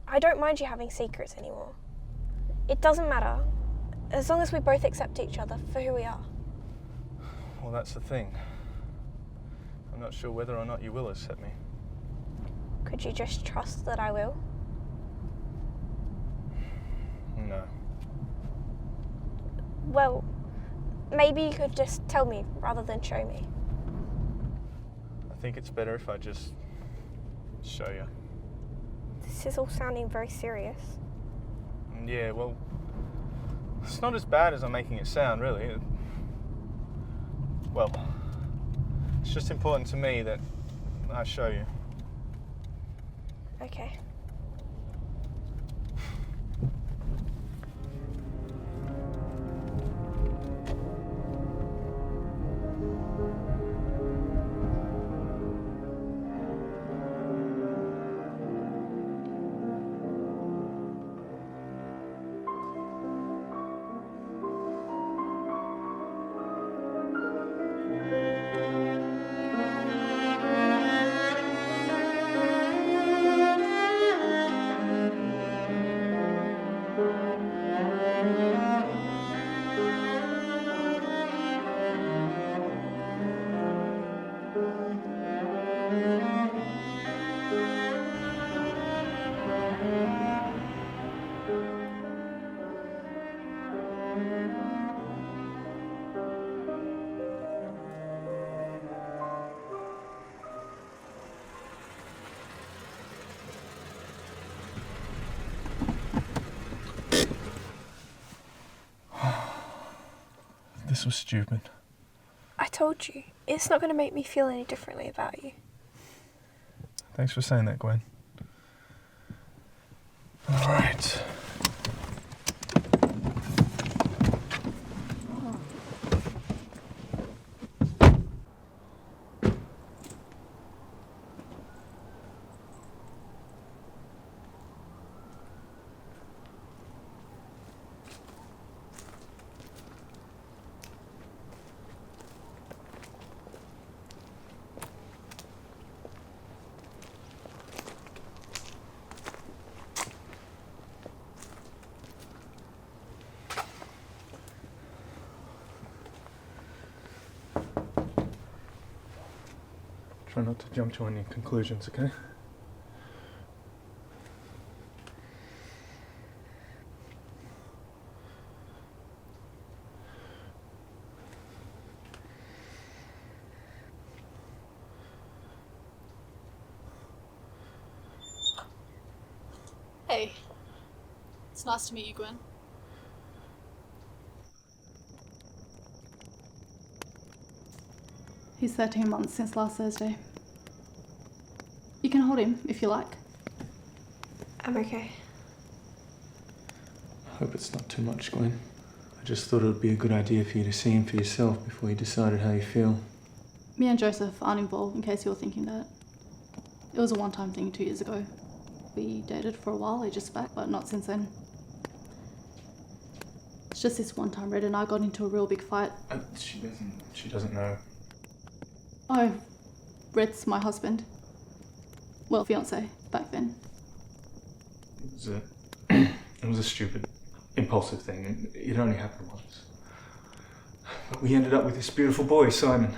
I don't mind you having secrets anymore. It doesn't matter, as long as we both accept each other for who we are. Well, that's the thing. I'm not sure whether or not you will accept me. Could you just trust that I will? No. Well, maybe you could just tell me rather than show me. I think it's better if I just show you. This is all sounding very serious. Yeah, well, it's not as bad as I'm making it sound, really. Well, it's just important to me that I show you. Okay. This was stupid. I told you, it's not going to make me feel any differently about you. Thanks for saying that, Gwen. Alright. Try not to jump to any conclusions, okay? Hey. It's nice to meet you, Gwen. He's 13 months since last Thursday. You can hold him if you like. I'm okay. I hope it's not too much, Gwen. I just thought it would be a good idea for you to see him for yourself before you decided how you feel. Me and Joseph aren't involved, in case you're thinking that. It was a one-time thing 2 years ago. We dated for a while, ages back, but not since then. It's just this one time Red and I got into a real big fight. She doesn't know. Oh, Red's my husband. Well, fiancé, back then. It was a stupid, impulsive thing, and it only happened once. But we ended up with this beautiful boy, Simon.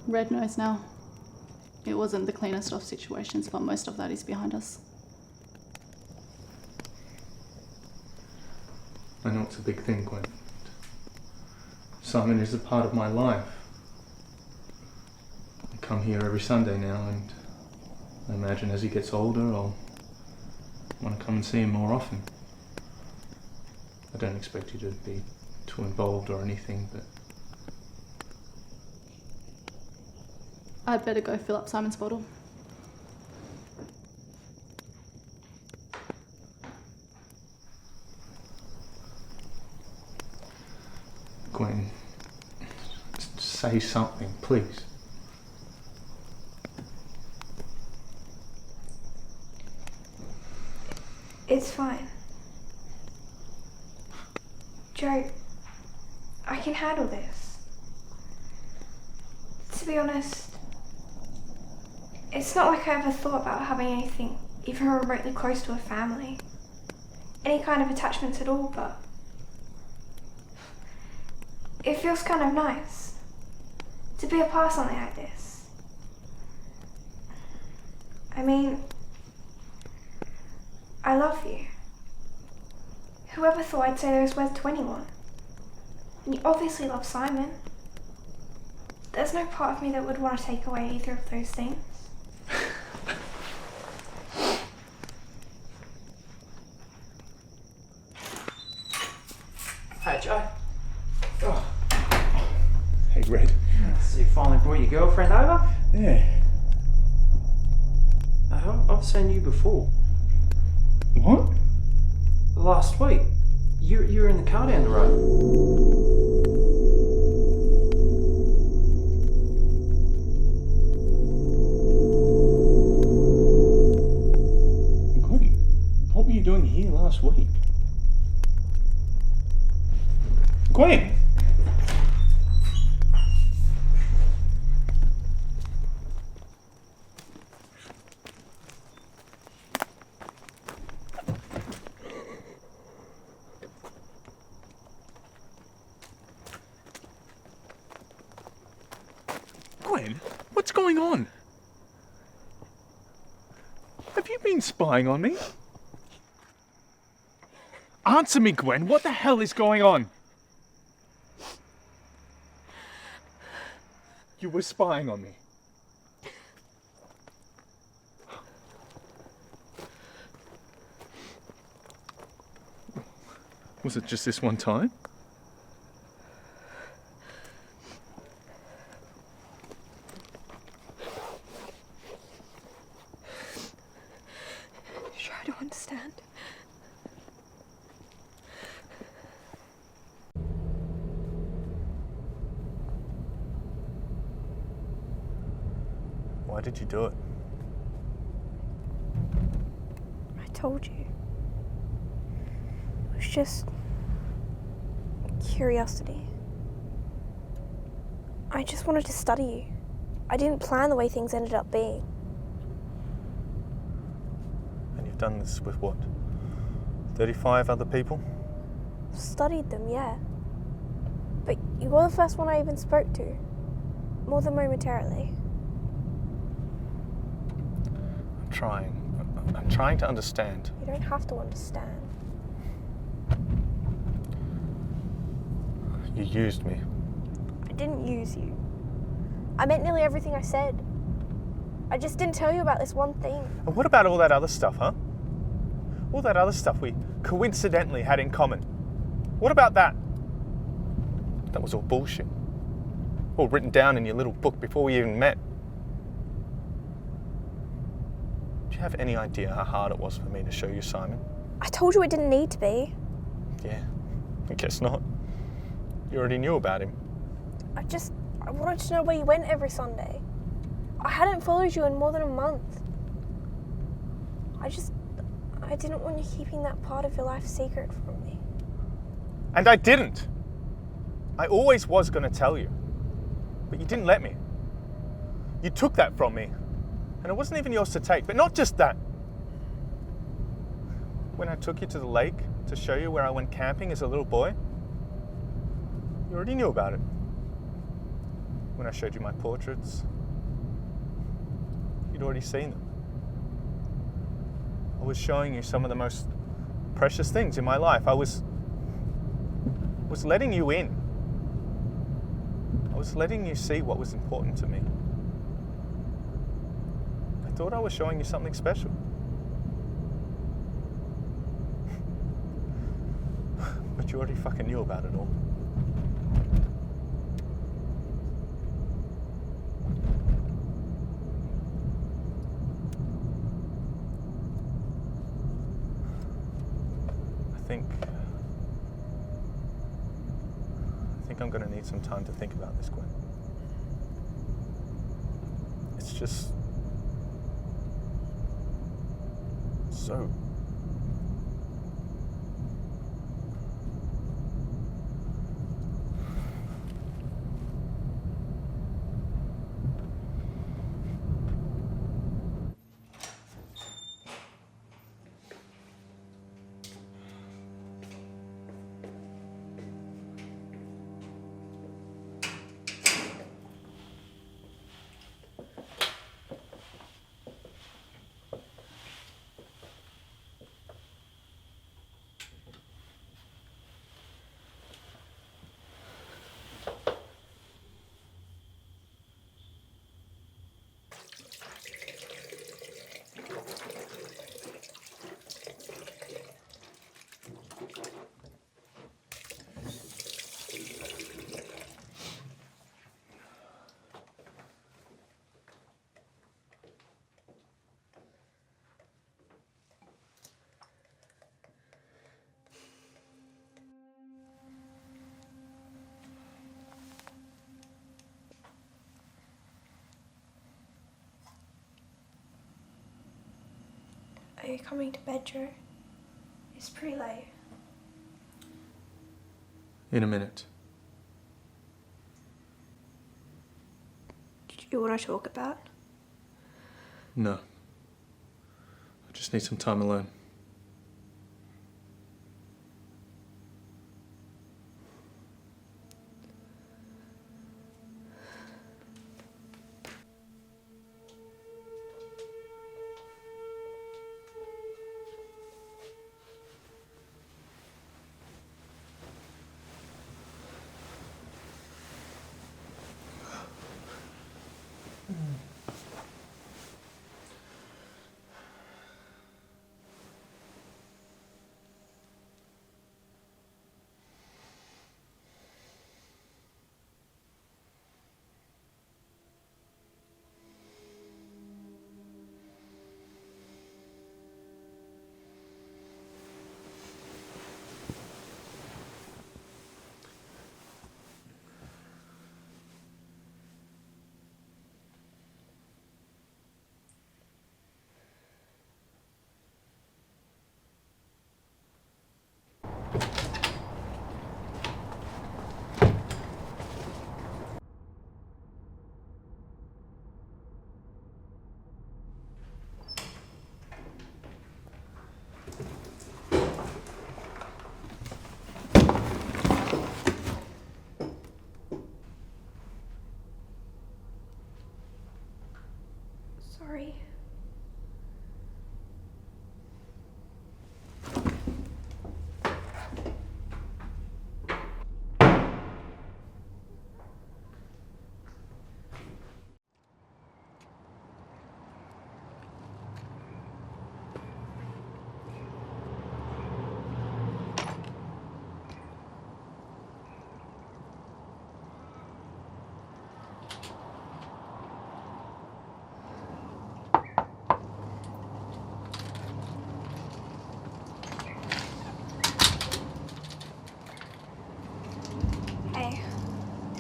Red knows now. It wasn't the cleanest of situations, but most of that is behind us. I know it's a big thing, Gwen. Simon is a part of my life. I come here every Sunday now, and I imagine as he gets older, I'll want to come and see him more often. I don't expect you to be too involved or anything, but I'd better go fill up Simon's bottle. Gwen, say something, please. It's fine. Joe, I can handle this. To be honest, it's not like I ever thought about having anything even remotely close to a family. Any kind of attachments at all, but it feels kind of nice to be a part of something like this. I mean, I love you. Whoever thought I'd say those words to anyone? And you obviously love Simon. There's no part of me that would want to take away either of those things. Hey, Joe. Oh, Hey, Red. so you finally brought your girlfriend over? Yeah. I've seen you before. What? Last week. You were in the car down the road. Gwen, what were you doing here last week? Gwen! Gwen, what's going on? Have you been spying on me? Answer me, Gwen, what the hell is going on? You were spying on me. Was it just this one time? understand. Why did you do it? I told you. It was just curiosity. I just wanted to study you. I didn't plan the way things ended up being. And you've done this with what? 35 other people? Studied them, yeah. But you were the first one I even spoke to. More than momentarily. I'm trying to understand. You don't have to understand. You used me. I didn't use you. I meant nearly everything I said. I just didn't tell you about this one thing. And what about all that other stuff, huh? All that other stuff we coincidentally had in common. What about that? That was all bullshit. All written down in your little book before we even met. Do you have any idea how hard it was for me to show you Simon? I told you it didn't need to be. Yeah, I guess not. You already knew about him. I wanted to know where you went every Sunday. I hadn't followed you in more than a month. I didn't want you keeping that part of your life secret from me. And I didn't. I always was going to tell you. But you didn't let me. You took that from me. And it wasn't even yours to take. But not just that. When I took you to the lake to show you where I went camping as a little boy, you already knew about it. When I showed you my portraits, you'd already seen them. I was showing you some of the most precious things in my life. I was letting you in. I was letting you see what was important to me. I thought I was showing you something special. But you already fucking knew about it all. I think I'm going to need some time to think about this, Gwen. It's just so Are you coming to bed, Joe? It's pretty late. in a minute. Do you want to talk about? No. I just need some time alone.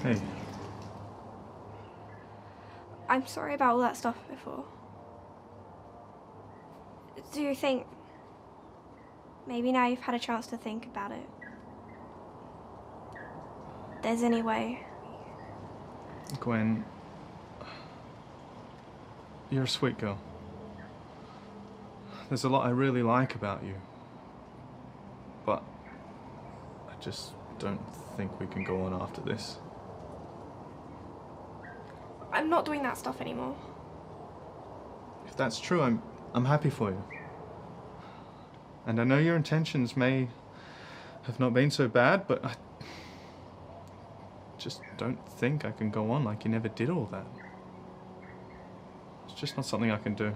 Hey, I'm sorry about all that stuff before. Do you think maybe now you've had a chance to think about it, there's any way? Gwen, you're a sweet girl. There's a lot I really like about you. But I just don't think we can go on after this. I'm not doing that stuff anymore. If that's true, I'm happy for you. And I know your intentions may have not been so bad, but I just don't think I can go on like you never did all that. It's just not something I can do.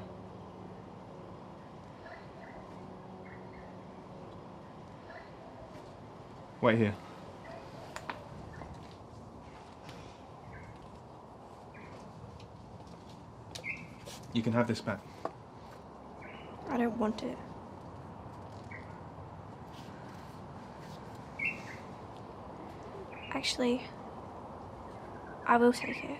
Wait here. You can have this back. I don't want it. Actually, I will take it.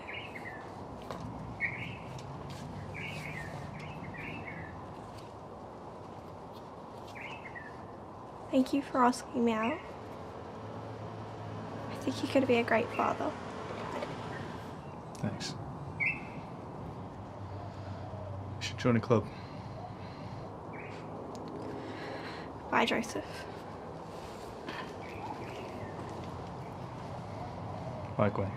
Thank you for asking me out. I think you're going to be a great father. Thanks. You should join a club. Bye, Joseph. Bye, Gwen.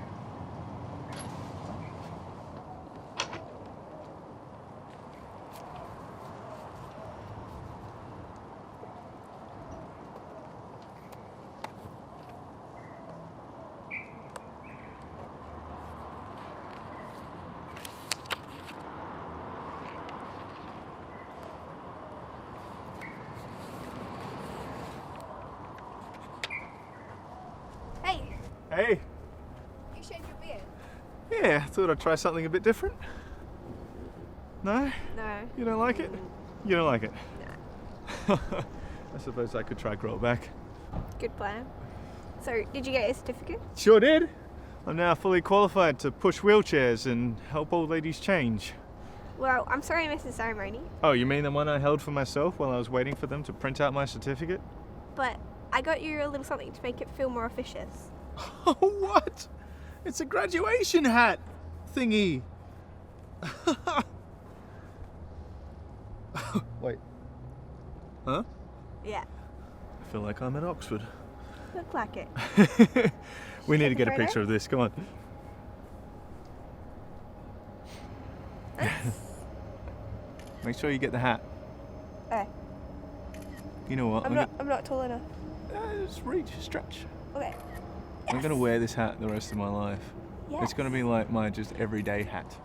Hey, Hey. you shaved your beard? Yeah, thought I'd try something a bit different. No? No. You don't like it? You don't like it? No. I suppose I could try grow it back. Good plan. So, did you get your certificate? Sure did. I'm now fully qualified to push wheelchairs and help old ladies change. Well, I'm sorry I missed the ceremony, Oh, you mean the one I held for myself while I was waiting for them to print out my certificate? but I got you a little something to make it feel more officious. Oh, what? It's a graduation hat thingy. Wait. Huh? Yeah, I feel like I'm at Oxford. look like it. We need to Take a get a photo? picture of this. Come on. Make sure you get the hat. Okay. You know what? I'm not tall enough. Just reach, stretch. Okay. I'm gonna wear this hat the rest of my life. Yes. It's gonna be like my just everyday hat.